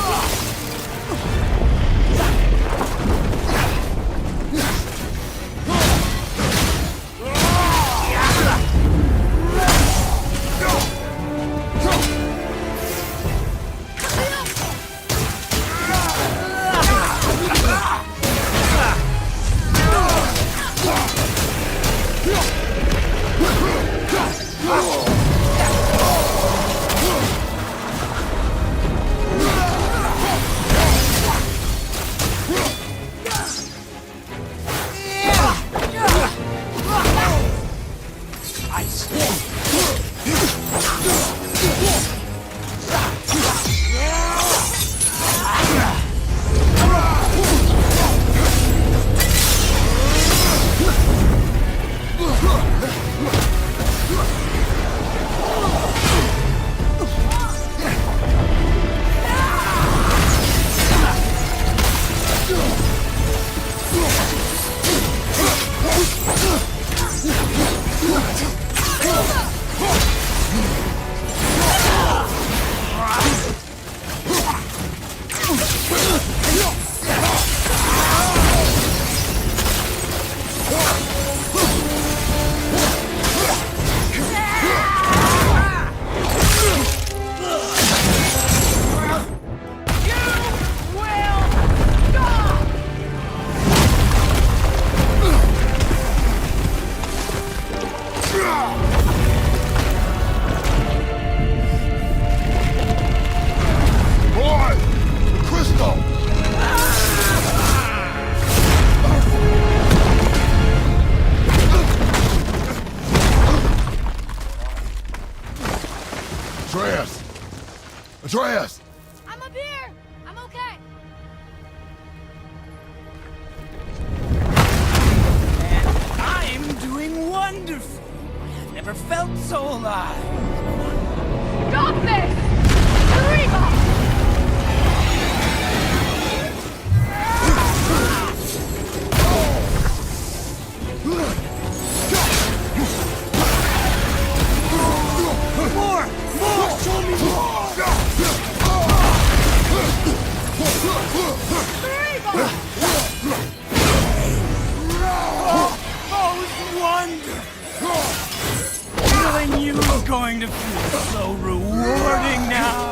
Atreus! I'm up here! I'm okay! I'm doing wonderful. I've never felt so alive. Stop this! Reba! More! Show me more! Oh, it's wonderful! Killing you is going to feel so rewarding now!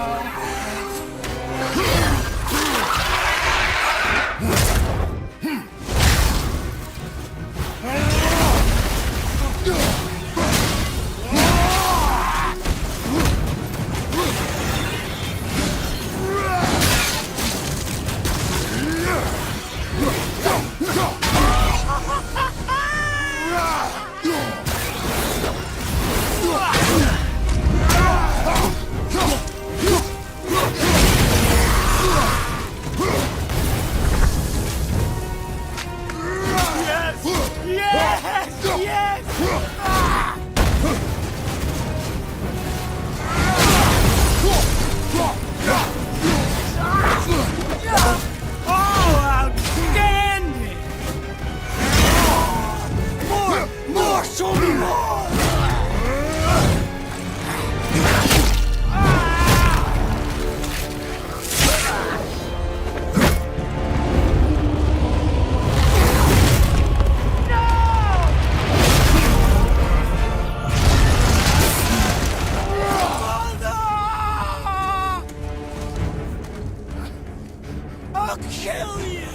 I'll kill you!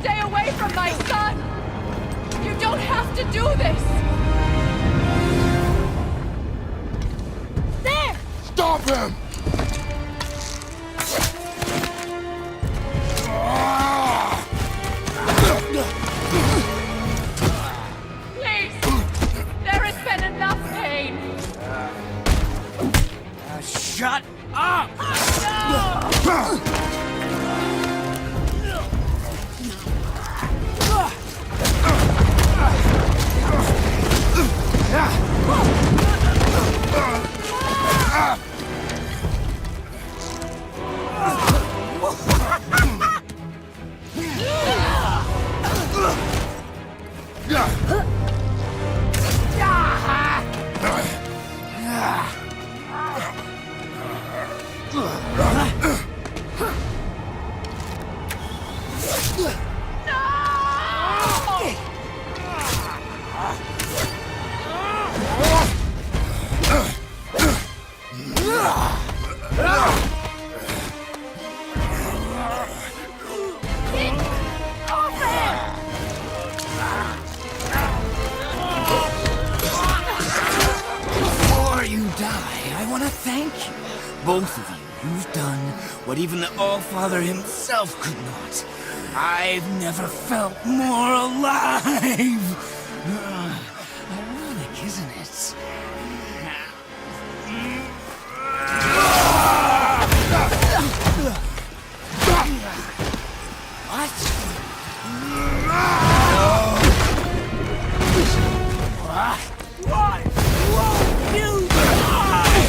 Stay away from my son! You don't have to do this! There! Stop him! Please! There has been enough pain! Shut up! Before you die, I want to thank you. Both of you. You've done what even the All-Father himself could not. I've never felt more alive. Ironic, isn't it? What? Why won't you die?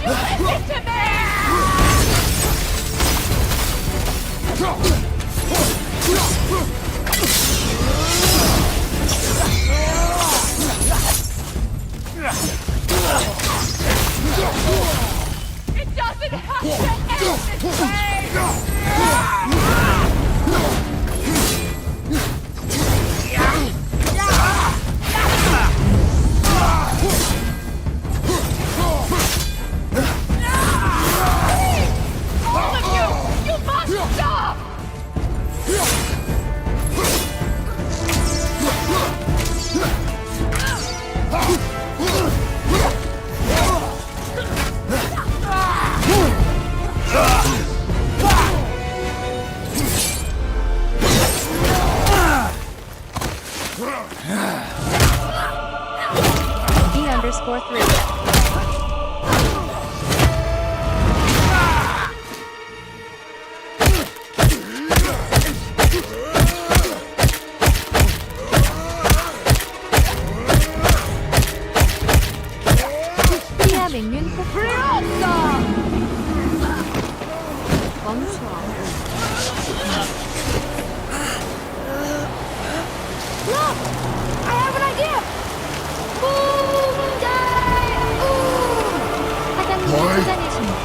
Listen to me! It doesn't have to end this way! All of you! You must stop! D_3. 피아 맥륜 폭발. 멈춰. Look! I have an idea! Boom! Die! Ooh! 사장님이 뭐이? 찾아내십니다.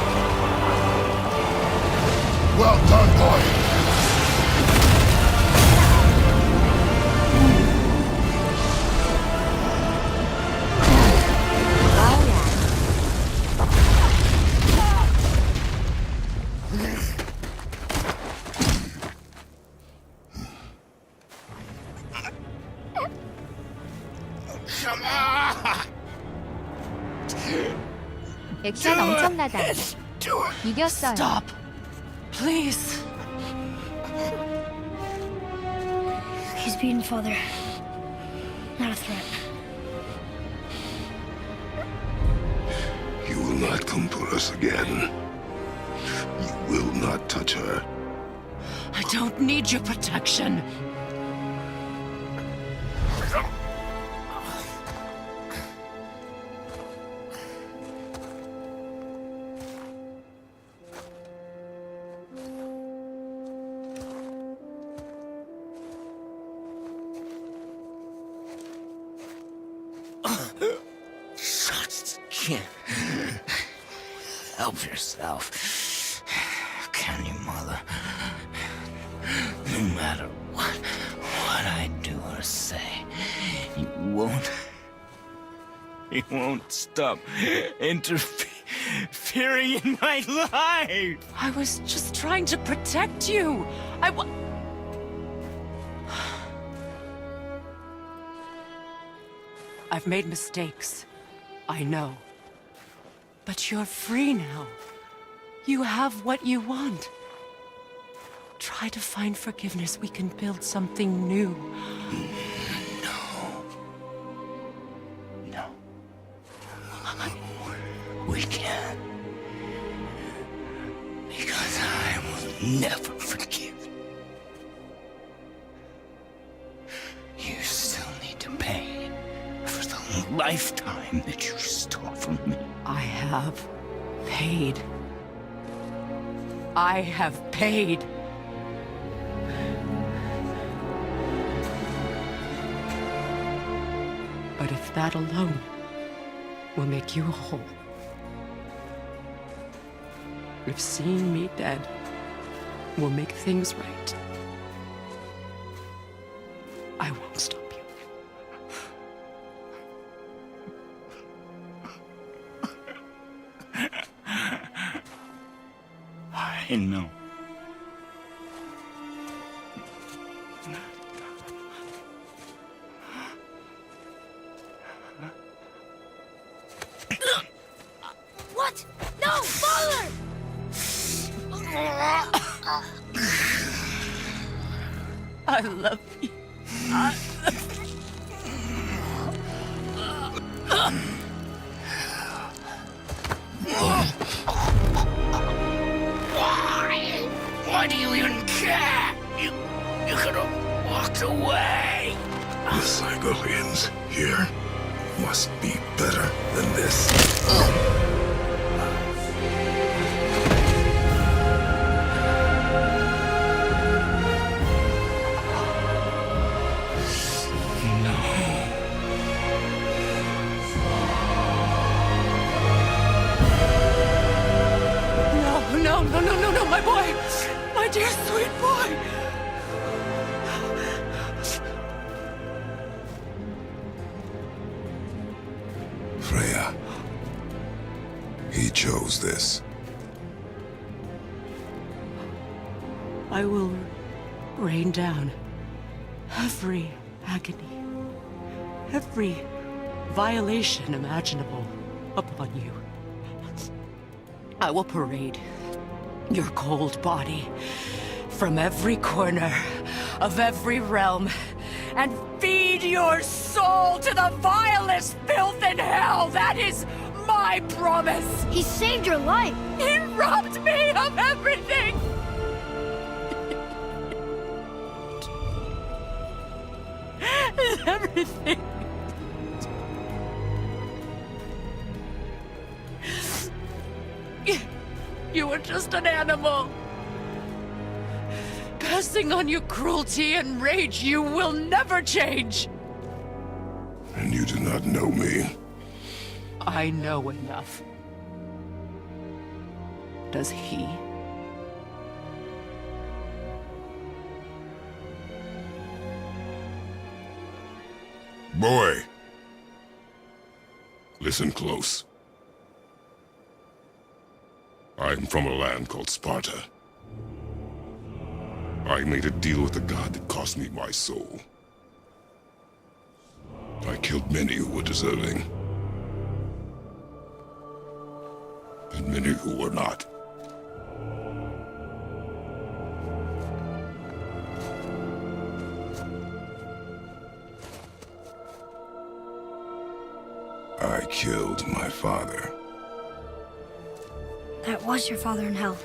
Well done, boy. 액션 엄청나다. 이겼어요. Stop. Please. He's beaten Father. Not a threat. You will not come for us again. You will not touch her. I don't need your protection. Just can't help yourself. Can you, Mother? No matter what I do or say, you won't stop interfering in my life. I was just trying to protect you. I've made mistakes. I know. But you're free now. You have what you want. Try to find forgiveness. We can build something new. No. We can't. Because I will never forgive. You still need to pay for the lifetime that you stole from me. I have paid. I have paid. But if that alone will make you whole, if seeing me dead will make things right, I won't stop you. I know. What? No, Father! I love you. Why do you even care? You could have walked away. The Cygolians here must be better than this. knows this. I will rain down every agony, every violation imaginable upon you. I will parade your cold body from every corner of every realm and feed your soul to the vilest filth in hell. That is my promise. He saved your life. He robbed me of everything. Everything. You were just an animal. Passing on your cruelty and rage, you will never change. And you do not know me. I know enough. Does he? Boy! Listen close. I'm from a land called Sparta. I made a deal with the god that cost me my soul. I killed many who were deserving. And many who were not. I killed my father. That was your father in hell.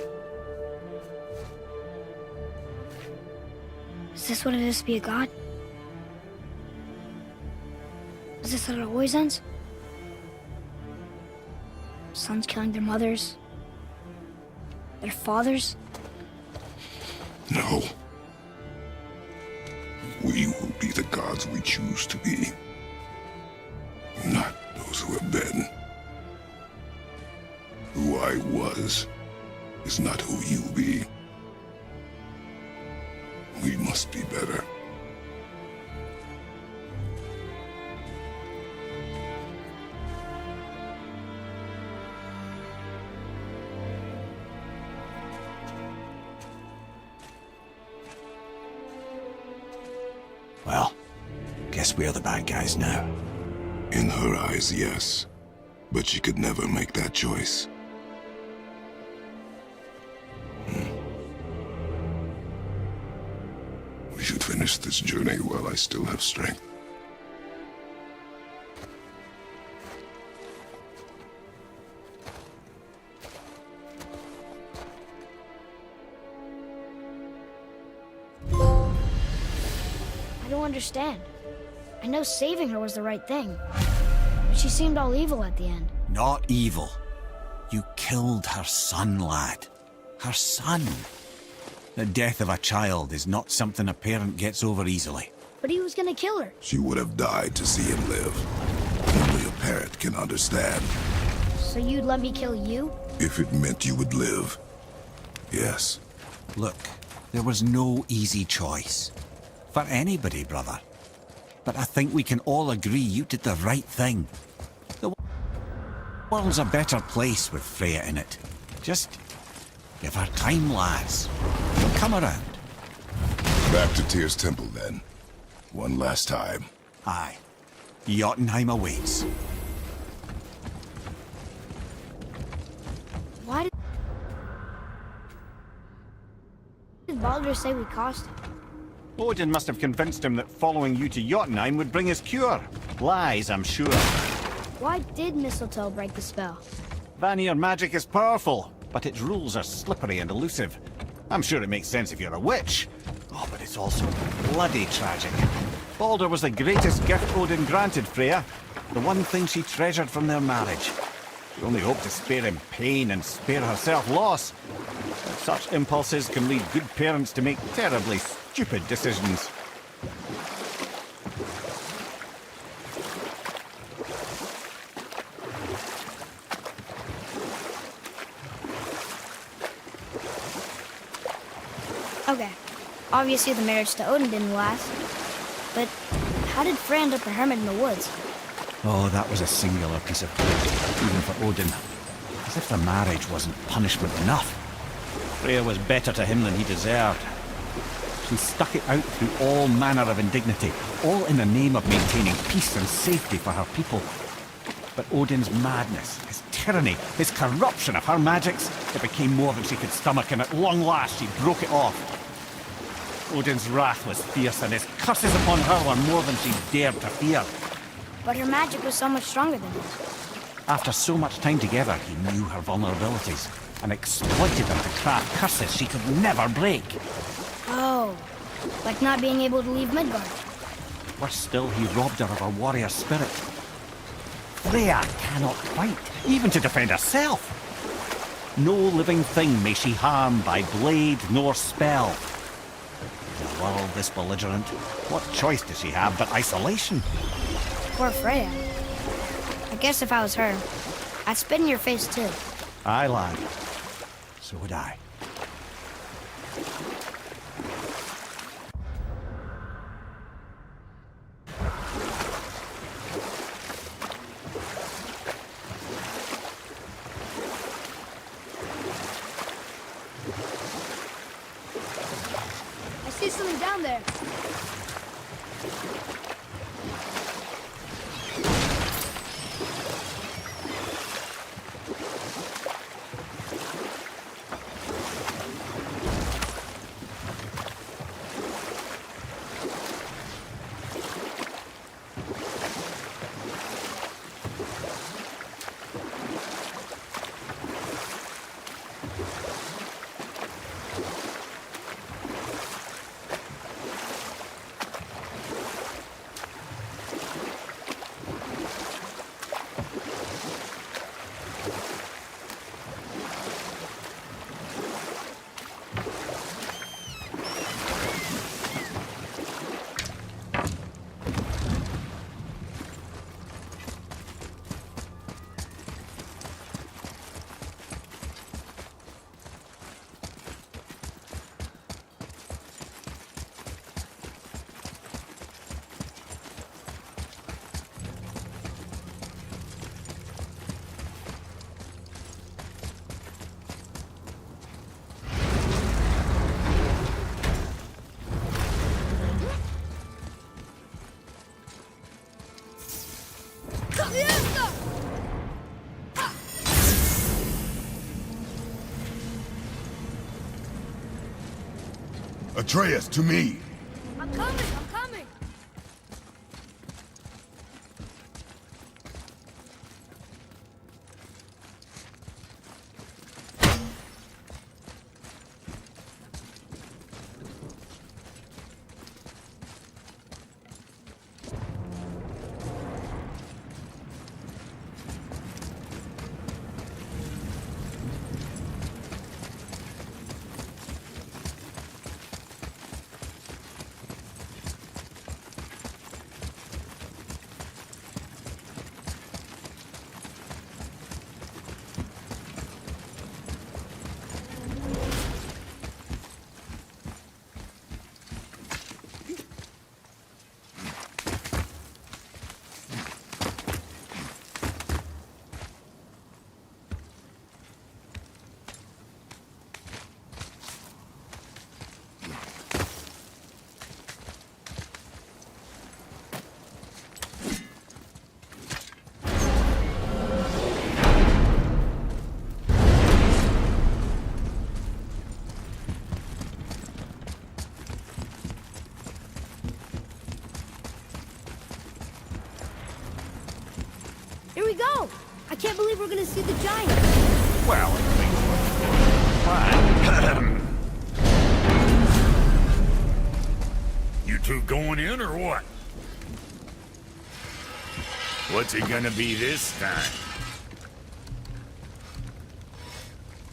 Is this what it is to be a god? Is this how it always ends? Sons killing their mothers? Their fathers? No. We will be the gods we choose to be. Not those who have been. Who I was is not who you be. We must be better. Well, guess we're the bad guys now. In her eyes, yes. But she could never make that choice. We should finish this journey while I still have strength. I don't understand. I know saving her was the right thing. But she seemed all evil at the end. Not evil. You killed her son, lad. Her son. The death of a child is not something a parent gets over easily. But he was gonna kill her. She would have died to see him live. Only a parent can understand. So you'd let me kill you? If it meant you would live. Yes. Look, there was no easy choice. For anybody, brother. But I think we can all agree you did the right thing. The world's a better place with Freya in it. Just give her time, lads. She'll come around. Back to Tyr's temple, then. One last time. Aye. Jotunheim awaits. Why did Baldur say we cost him? Odin must have convinced him that following you to Jotunheim would bring his cure. Lies, I'm sure. Why did Mistletoe break the spell? Vanir magic is powerful, but its rules are slippery and elusive. I'm sure it makes sense if you're a witch. Oh, but it's also bloody tragic. Baldur was the greatest gift Odin granted Freya. The one thing she treasured from their marriage. She only hoped to spare him pain and spare herself loss. But such impulses can lead good parents to make terribly stupid decisions. Okay, obviously the marriage to Odin didn't last. But how did Frey end up a hermit in the woods? Oh, that was a singular piece of cake, even for Odin. Is if the marriage wasn't punishment enough. Freya was better to him than he deserved. She stuck it out through all manner of indignity, all in the name of maintaining peace and safety for her people. But Odin's madness, his tyranny, his corruption of her magics, it became more than she could stomach, and at long last she broke it off. Odin's wrath was fierce, and his curses upon her were more than she dared to fear. But her magic was so much stronger than his. After so much time together, he knew her vulnerabilities, and exploited them to craft curses she could never break. Oh, like not being able to leave Midgard. Worse still, he robbed her of her warrior spirit. Freya cannot fight, even to defend herself. No living thing may she harm by blade nor spell. In a world this belligerent, what choice does she have but isolation? Poor Freya. I guess if I was her, I'd spit in your face too. Aye, lad. So would I. I see something down there. Atreus, to me! I'm coming, I'm coming! Here we go! I can't believe we're gonna see the giant. Well, fine. You two going in or what? What's it gonna be this time?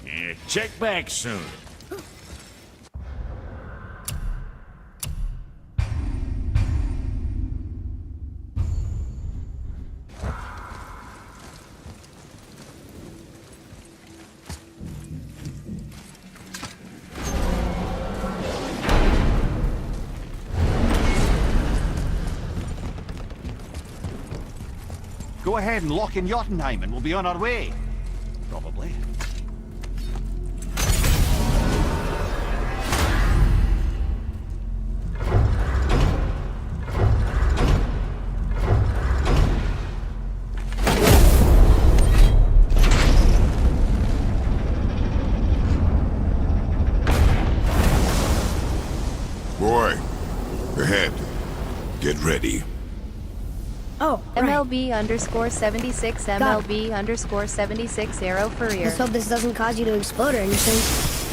Yeah, check back soon. Go ahead and lock in Jotunheim and we'll be on our way. Probably. Ready. Oh, right. MLB underscore 76 MLB underscore 76 arrow for ear. Let's hope this doesn't cause you to explode or anything.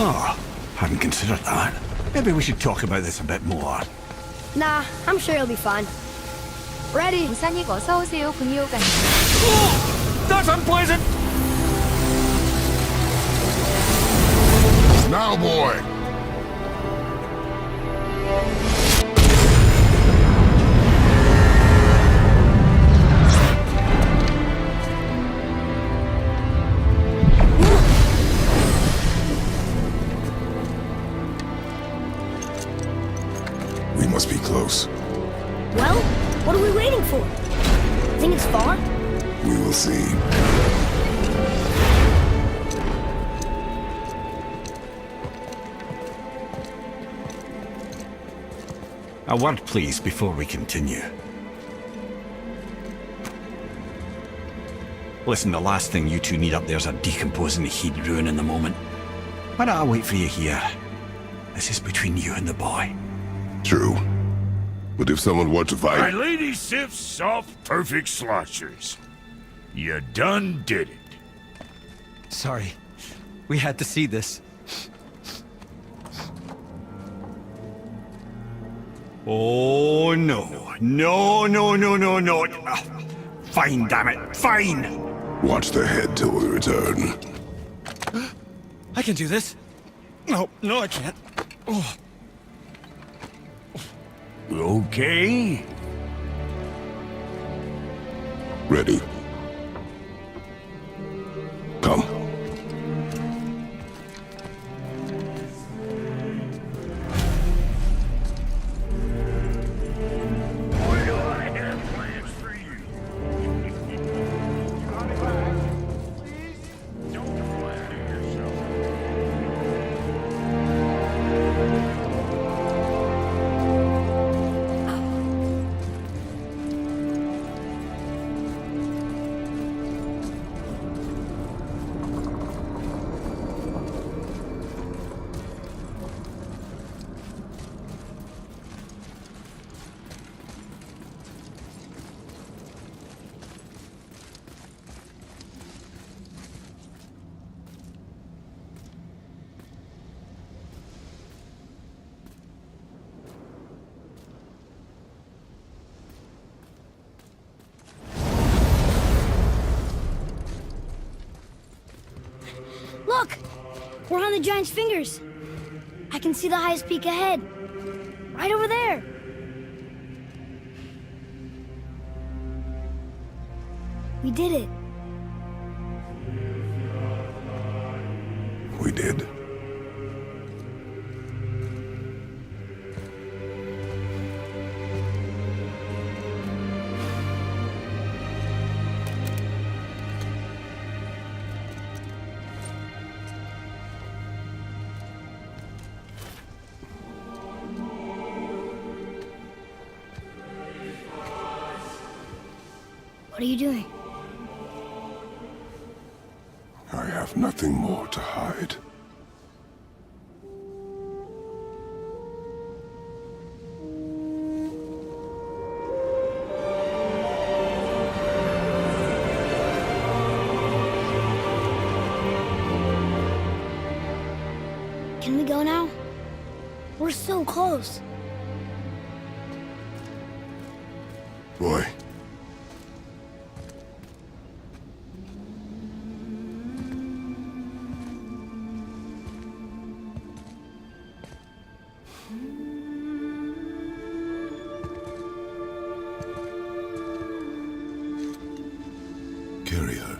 Oh, hadn't considered that. Maybe we should talk about this a bit more. Nah, I'm sure you'll be fine. Ready? 우산익 어서 오세요. 분이오가. That's unpleasant! Now, boy! We must be close. Well, what are we waiting for? Think it's far? We will see. A word, please, before we continue. Listen, the last thing you two need up there's a decomposing heat ruining the moment. Why don't I wait for you here? This is between you and the boy. True. But if someone were to My fight... lady Sif's soft, perfect sloshers. You done did it. Sorry. We had to see this. Oh, no. No, no, no, no, no. Fine, damn it. Fine! Watch the head till we return. I can do this. No, I can't. Oh. Okay. Ready. Come. Boy, do I have plans for you. Please, don't flatter yourself. Look! We're on the giant's fingers. I can see the highest peak ahead. Right over there. We did it. We did. What are you doing? I have nothing more to hide. Can we go now? We're so close. Boy. Carry her.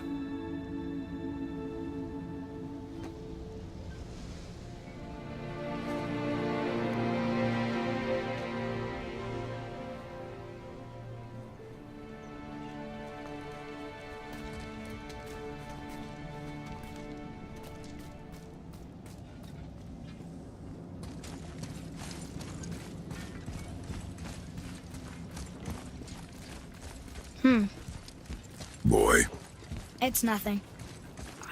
Boy. It's nothing.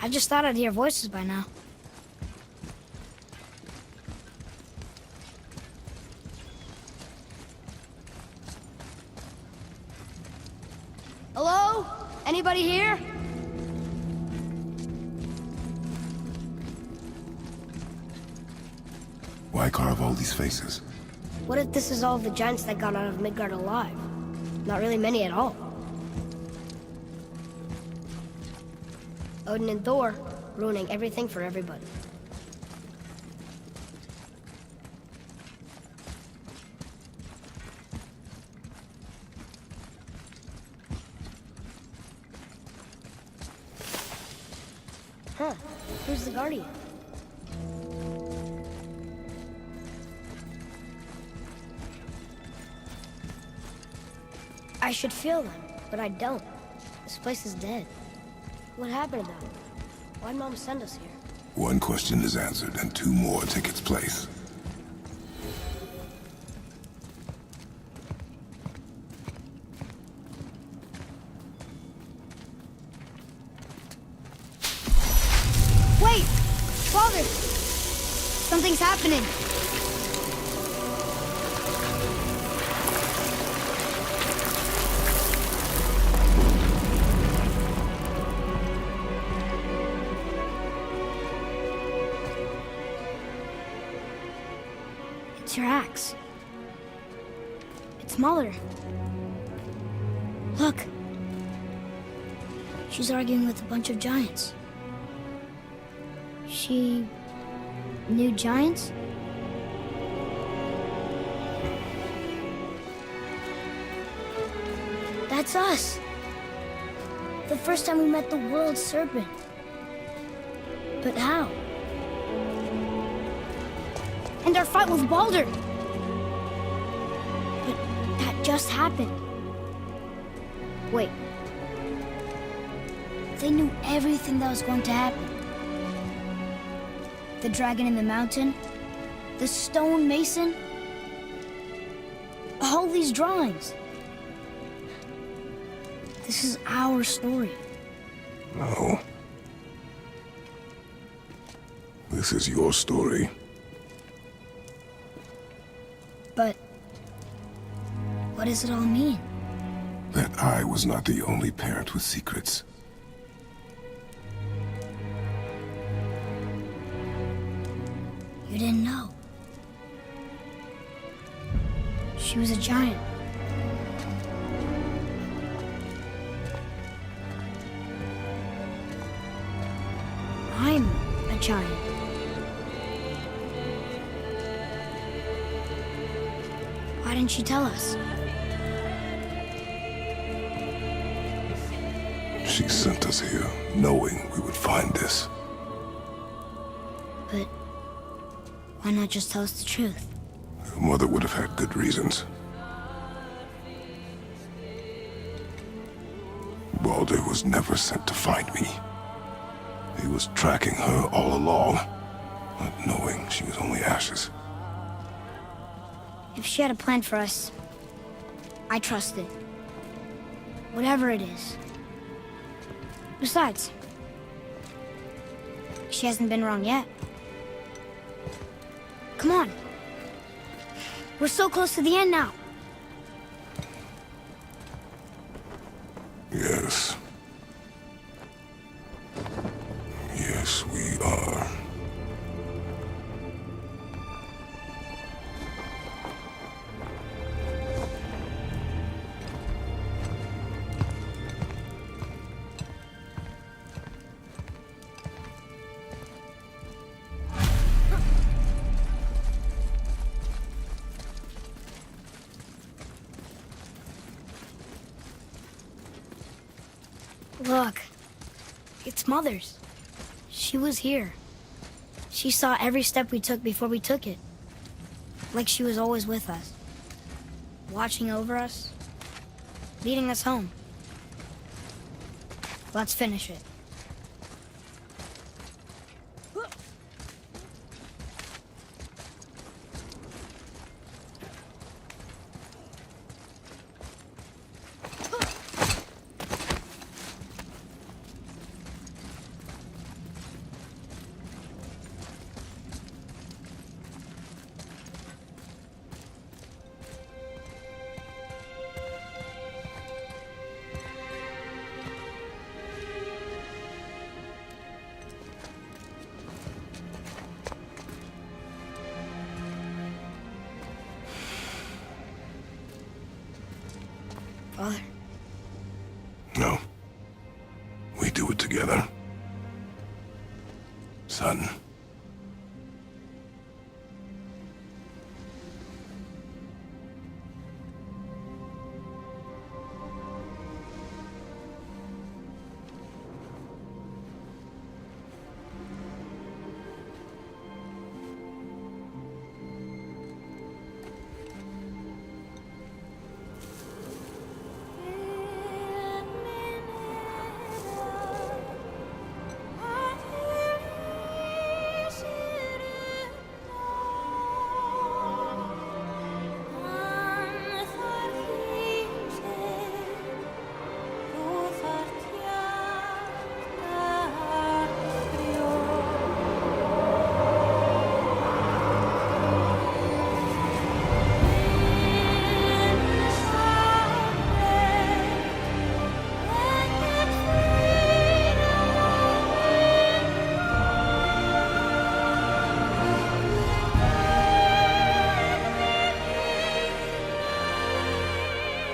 I just thought I'd hear voices by now. Anybody here? Why carve all these faces? What if this is all the giants that got out of Midgard alive? Not really many at all. Odin and Thor, ruining everything for everybody. Huh, who's the Guardian? I should feel them, but I don't. This place is dead. What happened to them? Why'd Mom send us here? One question is answered, and two more take its place. Wait! Father! Something's happening! It's your axe. It's Mother. Look. She's arguing with a bunch of giants. She knew giants? That's us. The first time we met the world serpent. But how? And our fight with Baldur. But that just happened. Wait. They knew everything that was going to happen. The dragon in the mountain, the stone mason, all these drawings. This is our story. No. This is your story. But what does it all mean? That I was not the only parent with secrets. You didn't know. She was a giant. I'm a giant. Why didn't she tell us? She sent us here, knowing we would find this. But why not just tell us the truth? Your mother would have had good reasons. Baldur was never sent to find me. He was tracking her all along, not knowing she was only ashes. If she had a plan for us, I trust it. Whatever it is. Besides, she hasn't been wrong yet. Come on. We're so close to the end now. Yes. Yes, we are. Look, it's Mother's. She was here. She saw every step we took before we took it. Like she was always with us. Watching over us. Leading us home. Let's finish it. son.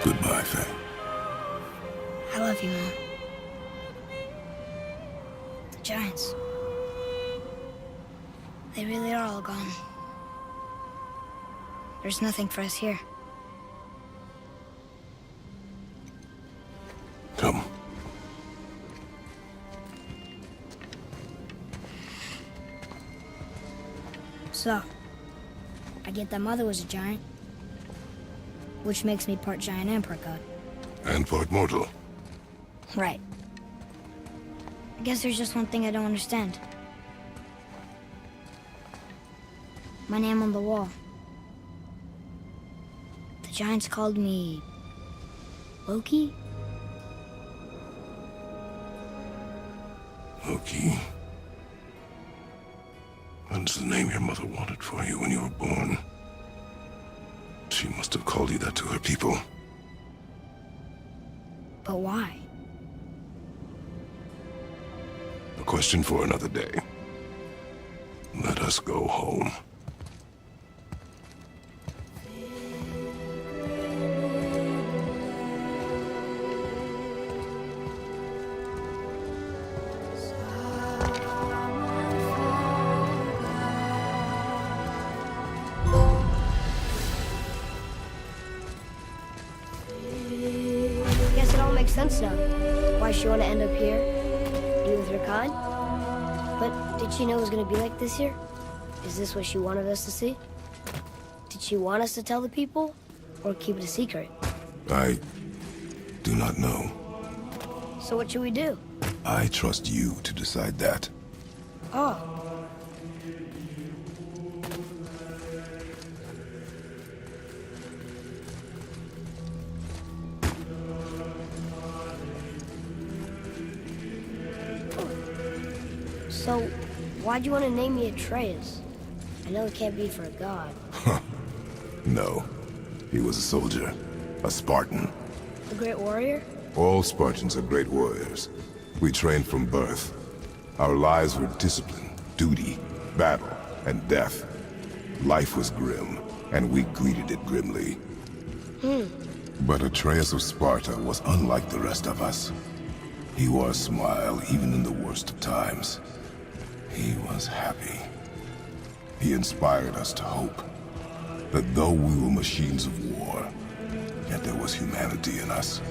Goodbye, Faye. I love you, Mom. The Giants. They really are all gone. There's nothing for us here. Come. So, I get that Mother was a giant, which makes me part giant and part god. And part mortal. Right. I guess there's just one thing I don't understand. My name on the wall. The Giants called me... Loki? Loki. That's the name your mother wanted for you when you were born. She must have called you that to her people. But why? A question for another day. Let us go home. Guess it all makes sense now. Why she want to end up here? Be with her kind? But did she know it was going to be like this here? Is this what she wanted us to see? Did she want us to tell the people? Or keep it a secret? I do not know. So what should we do? I trust you to decide that. Oh. So, why'd you want to name me Atreus? I know it can't be for a god. No. He was a soldier. A Spartan. A great warrior? All Spartans are great warriors. We trained from birth. Our lives were discipline, duty, battle, and death. Life was grim, and we greeted it grimly. But Atreus of Sparta was unlike the rest of us. He wore a smile even in the worst of times. He was happy. He inspired us to hope that though we were machines of war, yet there was humanity in us.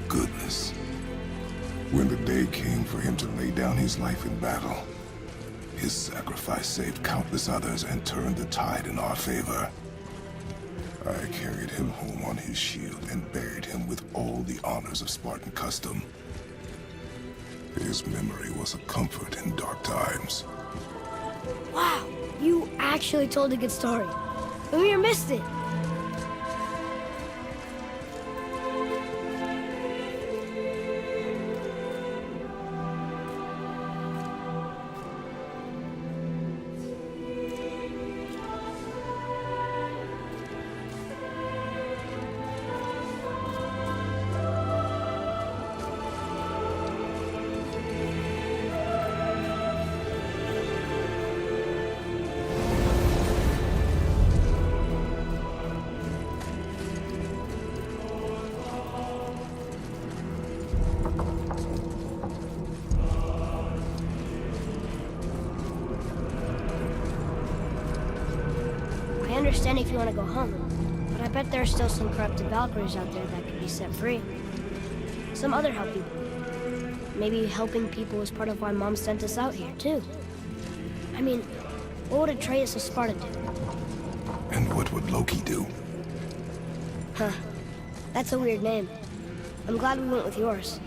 Goodness. When the day came for him to lay down his life in battle, his sacrifice saved countless others and turned the tide in our favor. I carried him home on his shield and buried him with all the honors of Spartan custom. His memory was a comfort in dark times. Wow, you actually told a good story. And we missed it. understand if you want to go home, but I bet there are still some corrupted Valkyries out there that could be set free. Some other help people. Maybe helping people is part of why Mom sent us out here, too. I mean, what would Atreus of Sparta do? And what would Loki do? Huh. That's a weird name. I'm glad we went with yours.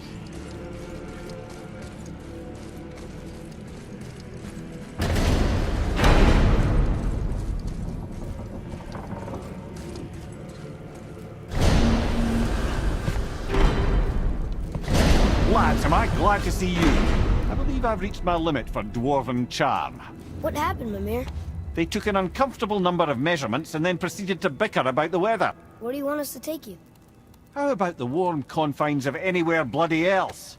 Lads, am I glad to see you. I believe I've reached my limit for dwarven charm. What happened, Mimir? They took an uncomfortable number of measurements and then proceeded to bicker about the weather. Where do you want us to take you? How about the warm confines of anywhere bloody else?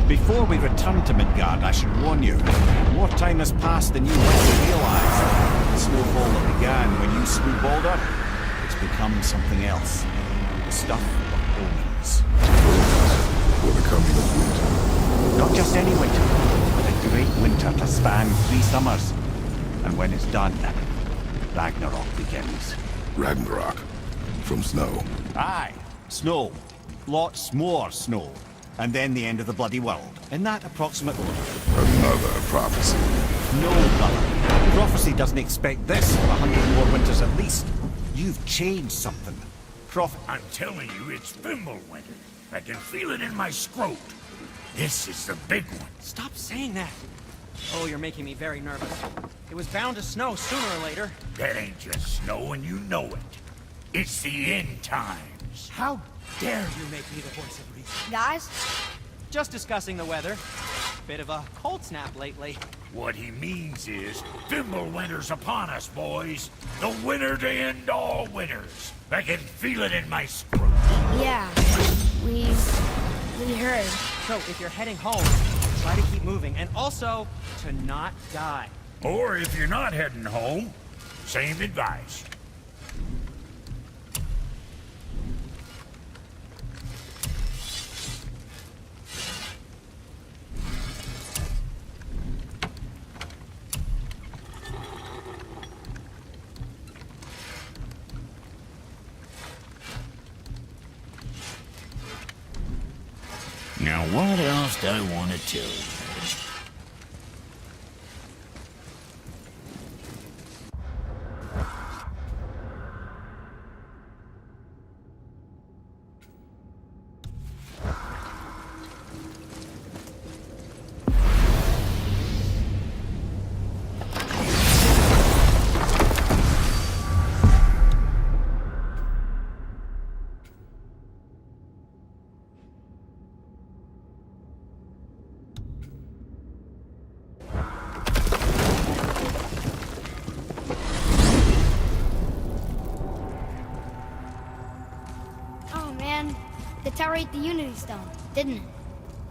Before we return to Midgard, I should warn you. More time has passed than you likely realize. The snowfall that began when you slew Balder, it's become something else. The stuff of omens. For the coming of winter. Not just any winter, but a great winter to span 3 summers. And when it's done, Ragnarok begins. Ragnarok. From snow. Aye, snow. Lots more snow. And then the end of the bloody world. In that approximate order. Another prophecy. No, brother. Prophecy doesn't expect this for 100 more winters at least. You've changed something. I'm telling you, it's Fimbulwinter. I can feel it in my scrot. This is the big one. Stop saying that. Oh, you're making me very nervous. It was bound to snow sooner or later. That ain't just snow, and you know it. It's the end times. How dare you make me the voice of reason? Guys? Just discussing the weather. Bit of a cold snap lately. What he means is, Fimbulwinter's upon us, boys. The winter to end all winters. I can feel it in my scrot. Yeah, we heard. So if you're heading home, try to keep moving, and also to not die. Or if you're not heading home, same advice. Now, what else do I want to tell you? The tower ate the Unity Stone, didn't it?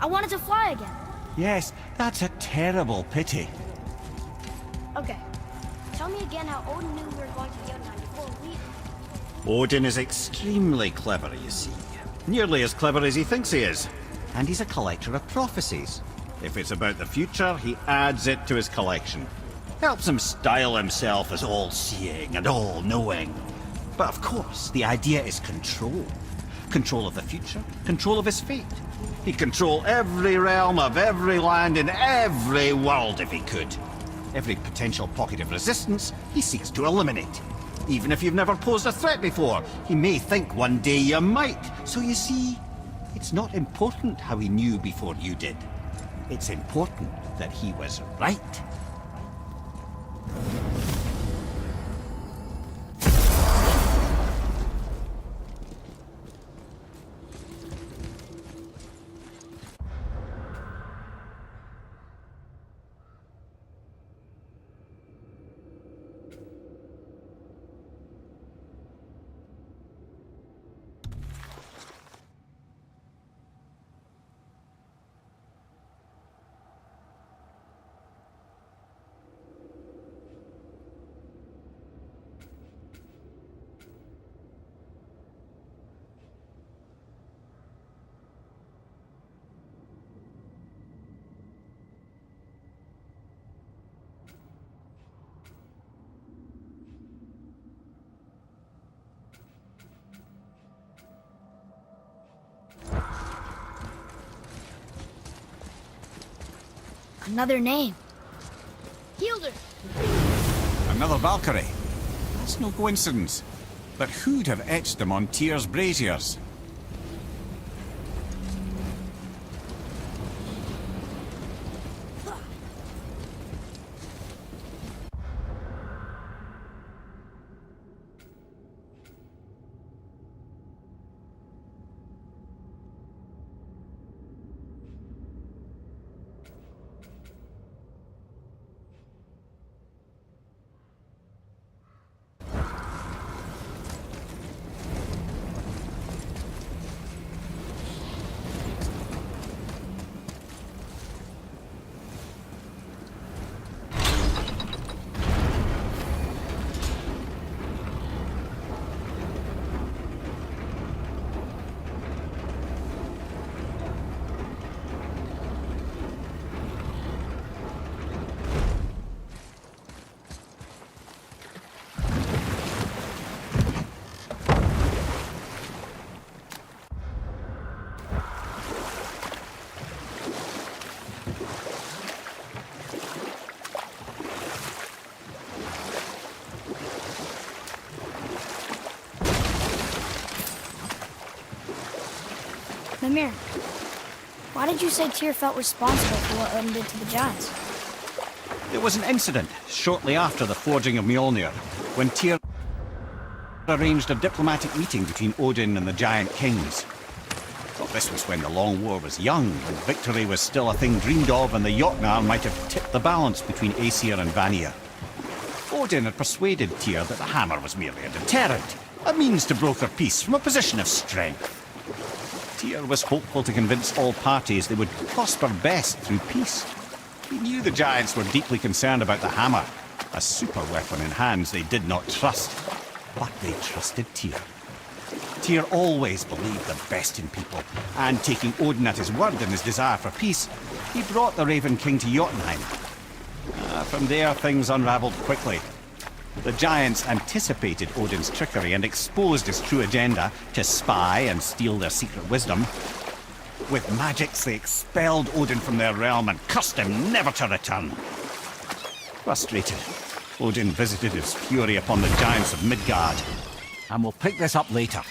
I wanted to fly again. Yes, that's a terrible pity. Okay, Tell me again how Odin knew we were going to Jotunheim before we... Odin is extremely clever, you see. Nearly as clever as he thinks he is. And he's a collector of prophecies. If it's about the future, he adds it to his collection. Helps him style himself as all-seeing and all-knowing. But of course, the idea is control. Control of the future, control of his fate. He'd control every realm of every land in every world if he could. Every potential pocket of resistance, he seeks to eliminate. Even if you've never posed a threat before, he may think one day you might. So you see, it's not important how he knew before you did. It's important that he was right. Another name. Hildur! Another Valkyrie. That's no coincidence. But who'd have etched them on Tyr's braziers? Mimir, why did you say Tyr felt responsible for what Odin did to the giants? There was an incident shortly after the forging of Mjolnir, when Tyr arranged a diplomatic meeting between Odin and the giant kings. Well, this was when the Long War was young, and victory was still a thing dreamed of, and the Jotnar might have tipped the balance between Aesir and Vanir. Odin had persuaded Tyr that the hammer was merely a deterrent, a means to broker peace from a position of strength. Tyr was hopeful to convince all parties they would prosper best through peace. He knew the giants were deeply concerned about the hammer, a super weapon in hands they did not trust. But they trusted Tyr. Tyr always believed the best in people, and taking Odin at his word in his desire for peace, he brought the Raven King to Jotunheim. From there, things unraveled quickly. The giants anticipated Odin's trickery and exposed his true agenda to spy and steal their secret wisdom. With magics, they expelled Odin from their realm and cursed him never to return. Frustrated, Odin visited his fury upon the giants of Midgard. And we'll pick this up later.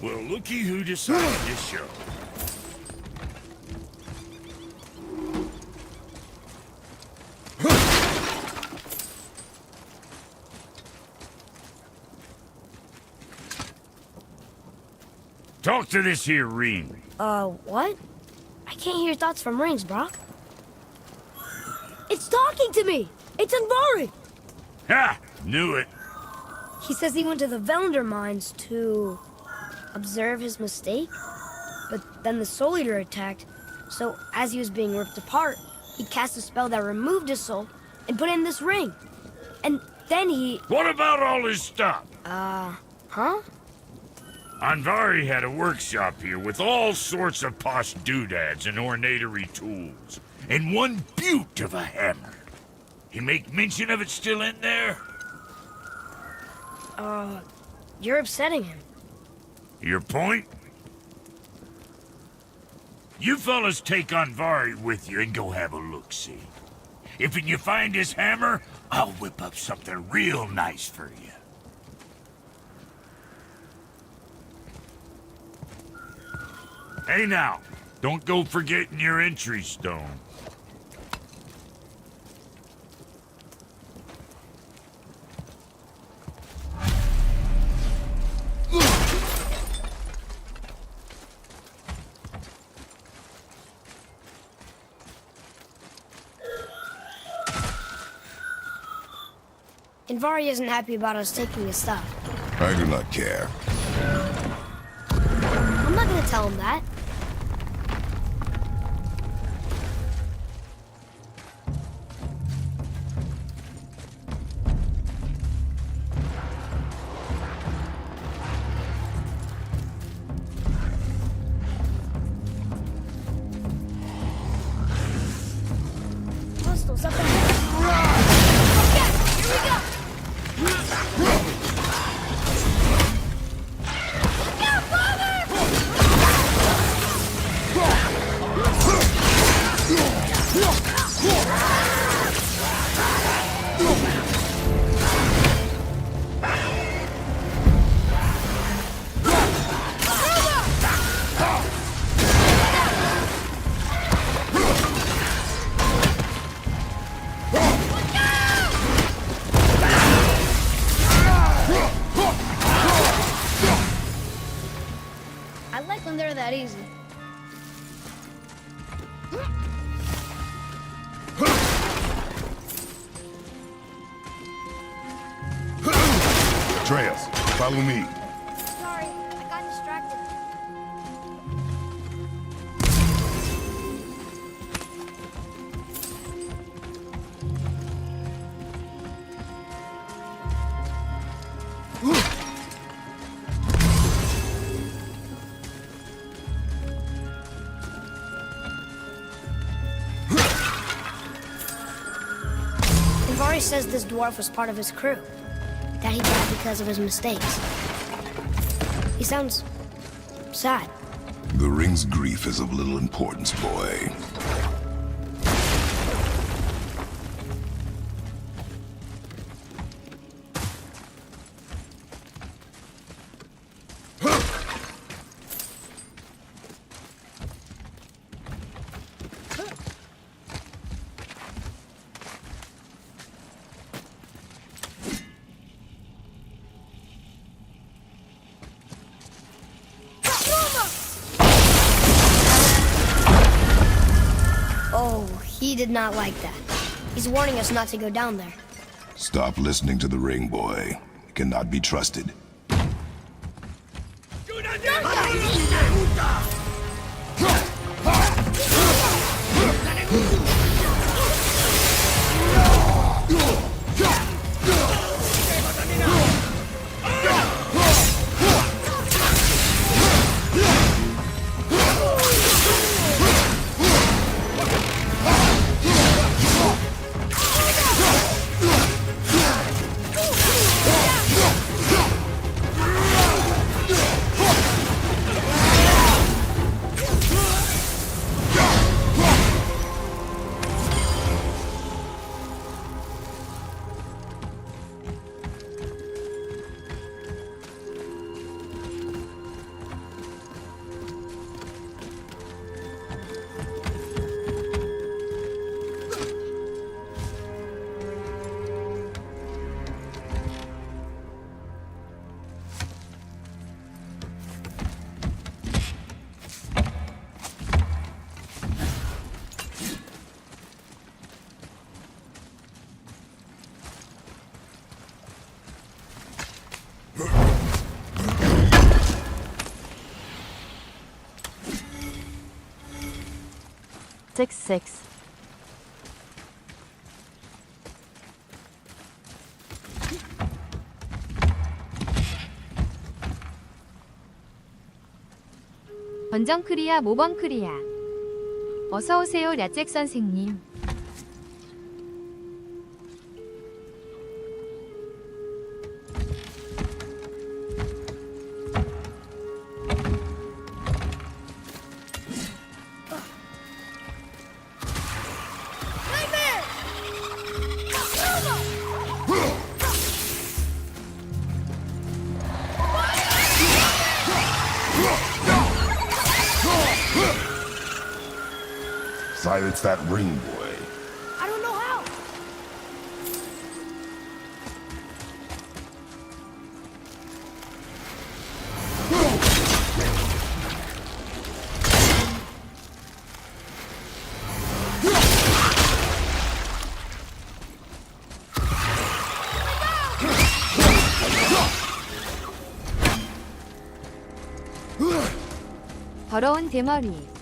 Well, looky who decided to show. Talk to this here ring. What? I can't hear thoughts from rings, Brock. It's talking to me! It's Anvari! Ha! Knew it. He says he went to the Velnder mines to observe his mistake, but then the Soul Eater attacked, so as he was being ripped apart, he cast a spell that removed his soul and put in this ring. And then he... What about all his stuff? Huh? Anvari had a workshop here with all sorts of posh doodads and ornatery tools, and one beaut of a hammer. You make mention of it still in there? You're upsetting him. Your point? You fellas take Anvari with you and go have a look-see. If you find his hammer, I'll whip up something real nice for you. Hey now, don't go forgetting your entry stone. Anvari isn't happy about us taking his stuff. I do not care. I'm not gonna tell him that. Hostiles up ahead. Okay, here we go. I like when they're that easy. Atreus, follow me. Sorry, I got distracted. Anvari says this dwarf was part of his crew, that he died because of his mistakes. He sounds sad. The ring's grief is of little importance, boy. Oh, he did not like that. He's warning us not to go down there. Stop listening to the ring, boy. It cannot be trusted. 666. 번정크리아 모범크리아 어서오세요 랴잭 선생님. Silence that ring, boy. I don't know how. 더러운 대머리.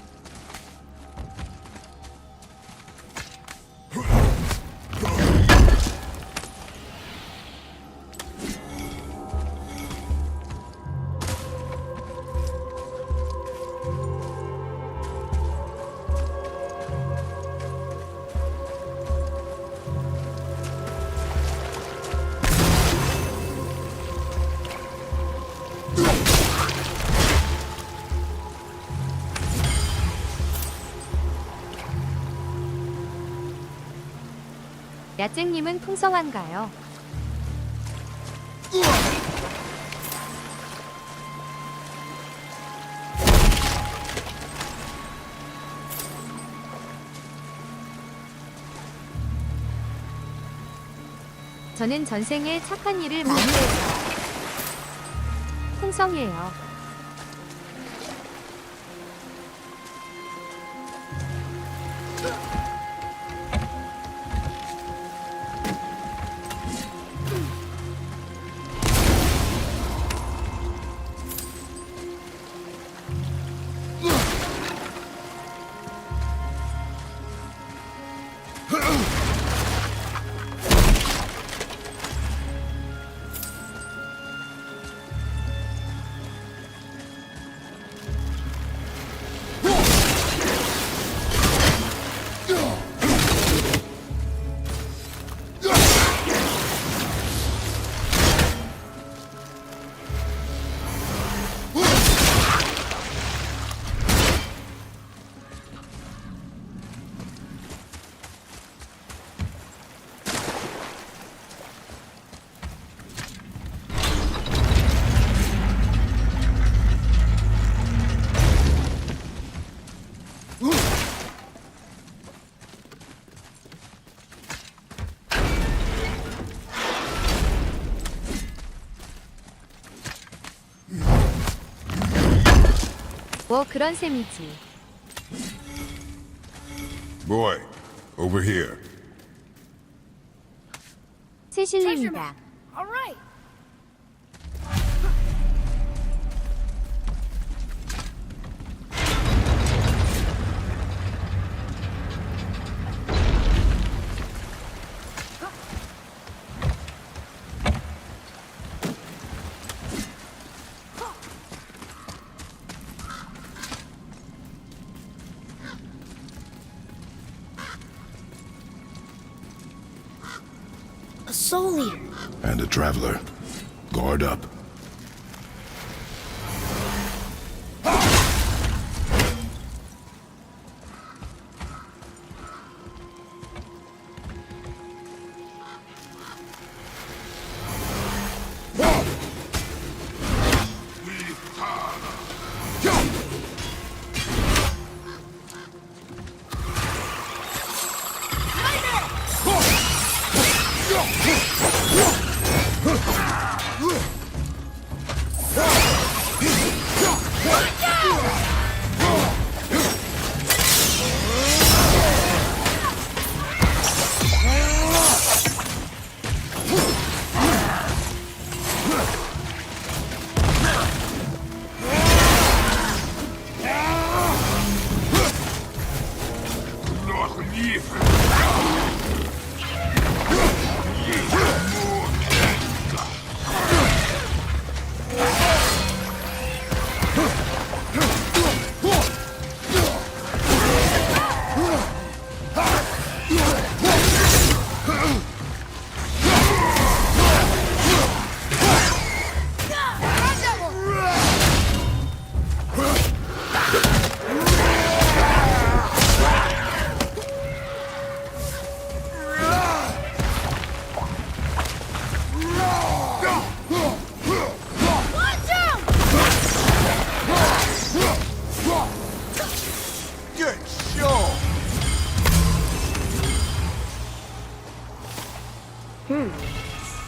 야잭님은 풍성한가요? 저는 전생에 착한 일을 많이 해서 풍성해요. 뭐 그런 셈이지. Boy, over here. 세실님이다. All right. A soul eater. And a traveler. Guard up.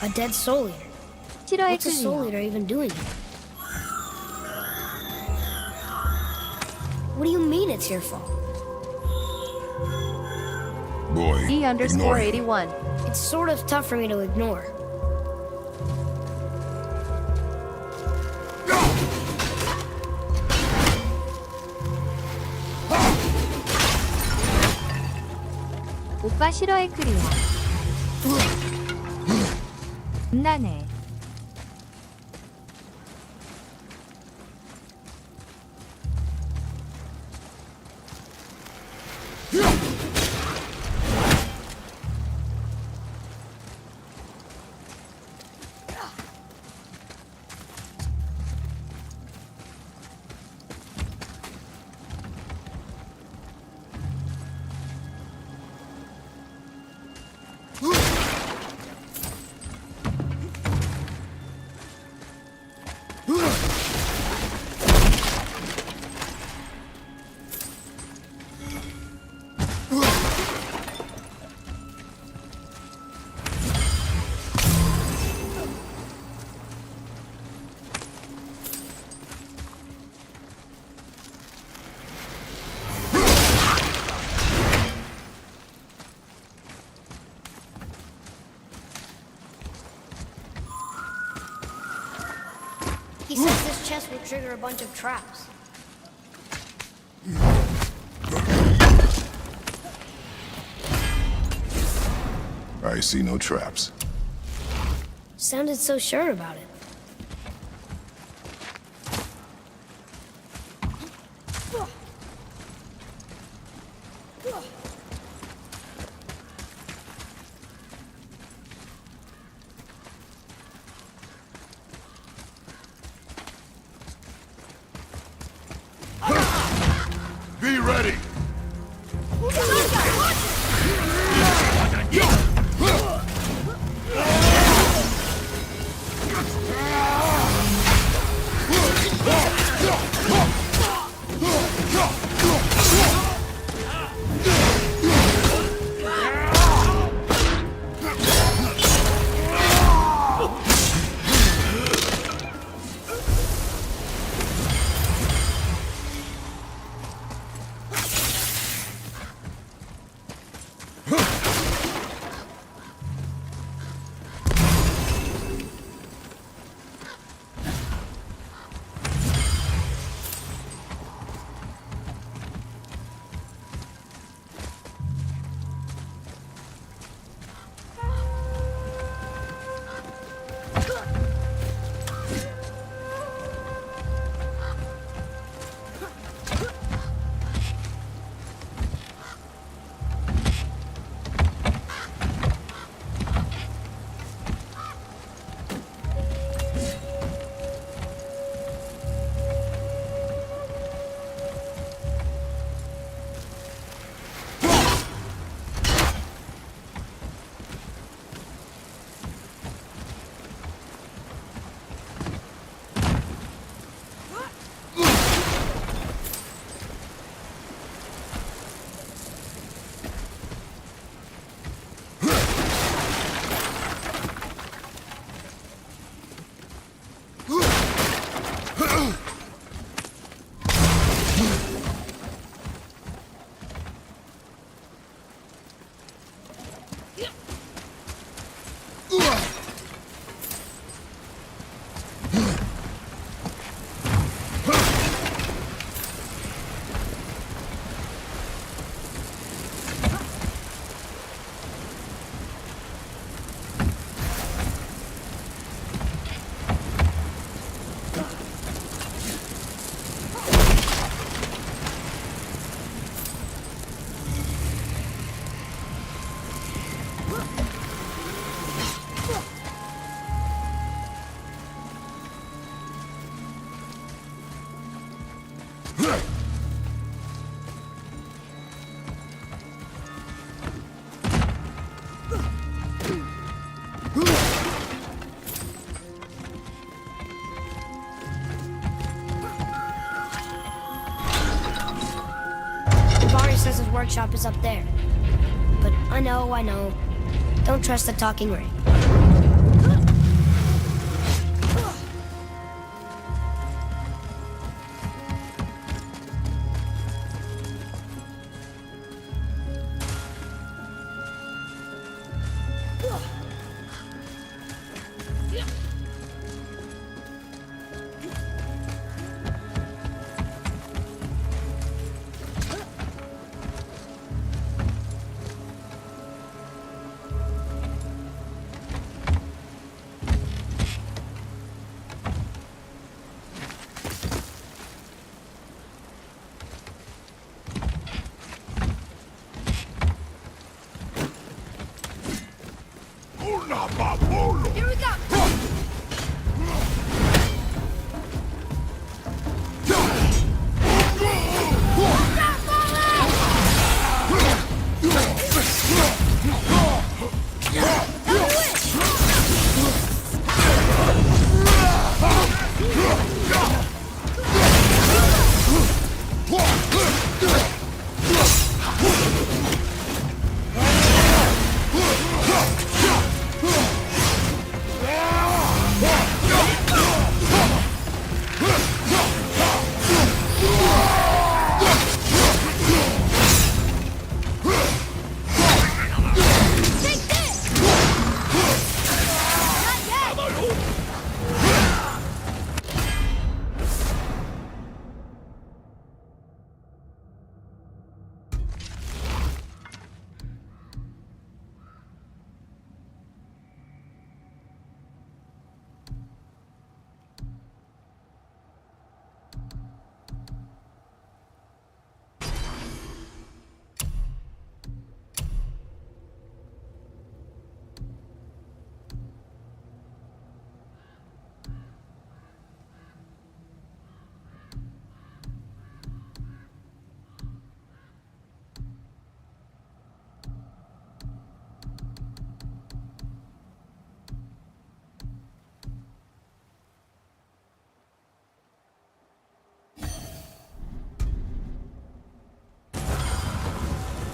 A dead soul eater. 싫어해 What's a soul 클리어. eater even doing here? What do you mean it's your fault? Boy, ignore him. E_81. It's sort of tough for me to ignore. 오빠 싫어해 클리어. 나네. He says this chest will trigger a bunch of traps. I see no traps. Sounded so sure about it. Be ready! workshop is up there. But I know. Don't trust the talking ring. Here we go!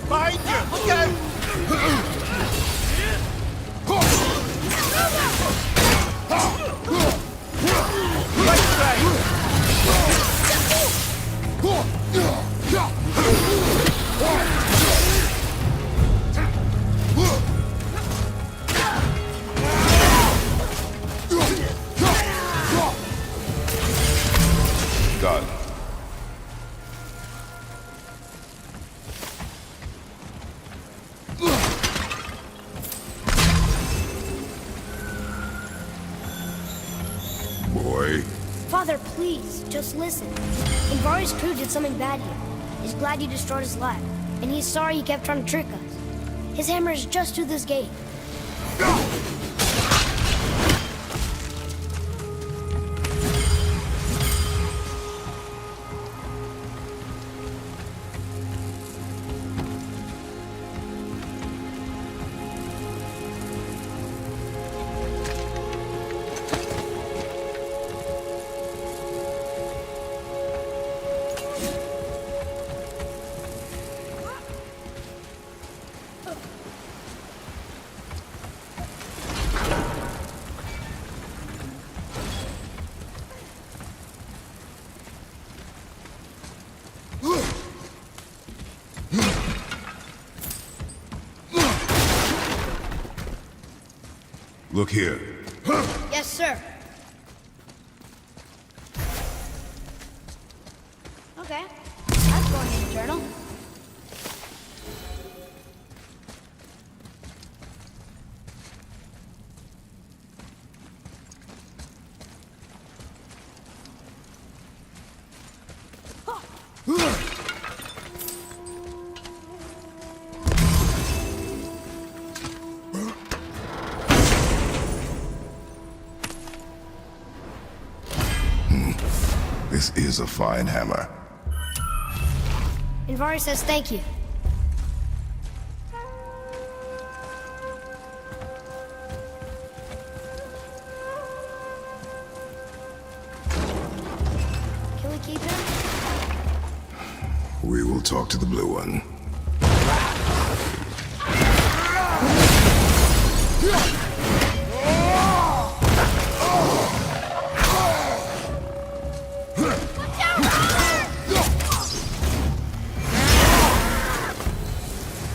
Behind you! Look out! Right Done. Boy. Father, please, just listen. Invari's crew did something bad here. He's glad you destroyed his lab, and he's sorry he kept trying to trick us. His hammer is just through this gate. Look here. Yes, sir. Okay, that's going in the journal. This is a fine hammer. Invari says thank you. Can we keep him? We will talk to the blue one.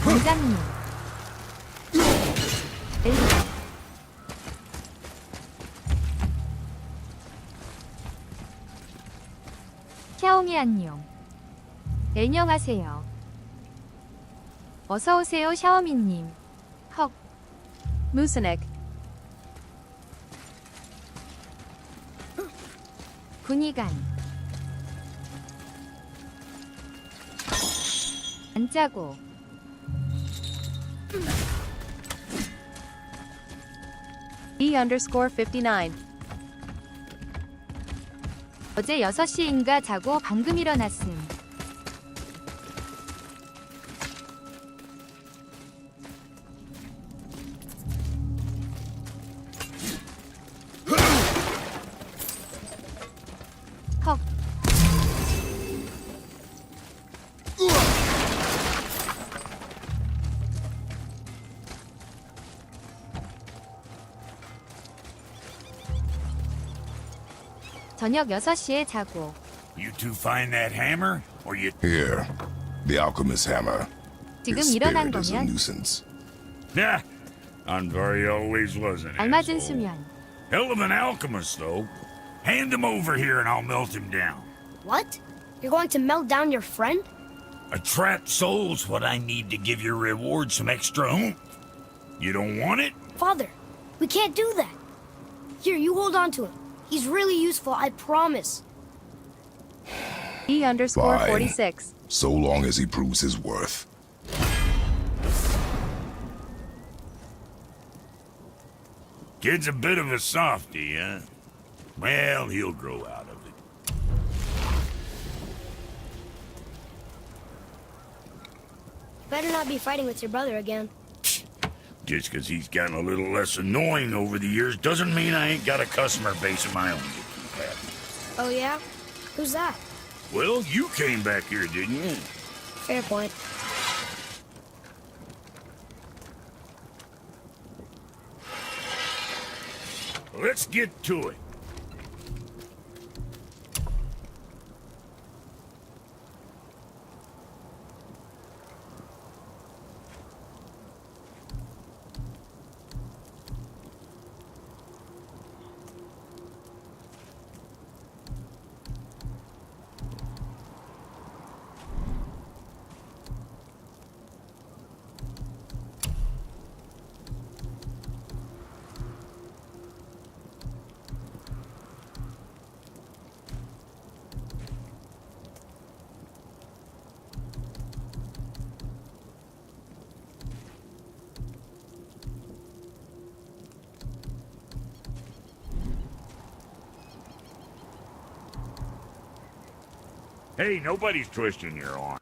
원장님. 엘리. 샤오미 안녕. 안녕하세요. 어서 오세요, 샤오미님. 헉. 무스넥. 군의관. 안 짜고. E_59. 어제 6시인가 자고 방금 일어났음. 헉. 저녁 6시에 자고. You two find that hammer, or you... Here, the alchemist's hammer. 지금 His 일어난 spirit is a 거면 nuisance. Nah, Andvari always was an 알맞은 asshole. 수면. Hell of an alchemist, though. Hand him over here and I'll melt him down. What? You're going to melt down your friend? A trapped soul's what I need to give your reward some extra oomph. You don't want it? Father, we can't do that. Here, you hold on to him. He's really useful, I promise. E_46. So long as he proves his worth. Kid's a bit of a softie, huh? Well, he'll grow out of it. Better not be fighting with your brother again. Just 'cause he's gotten a little less annoying over the years doesn't mean I ain't got a customer base of my own to keep happy. Oh yeah? Who's that? Well, you came back here, didn't you? Fair point. Let's get to it. Hey, nobody's twisting your arm.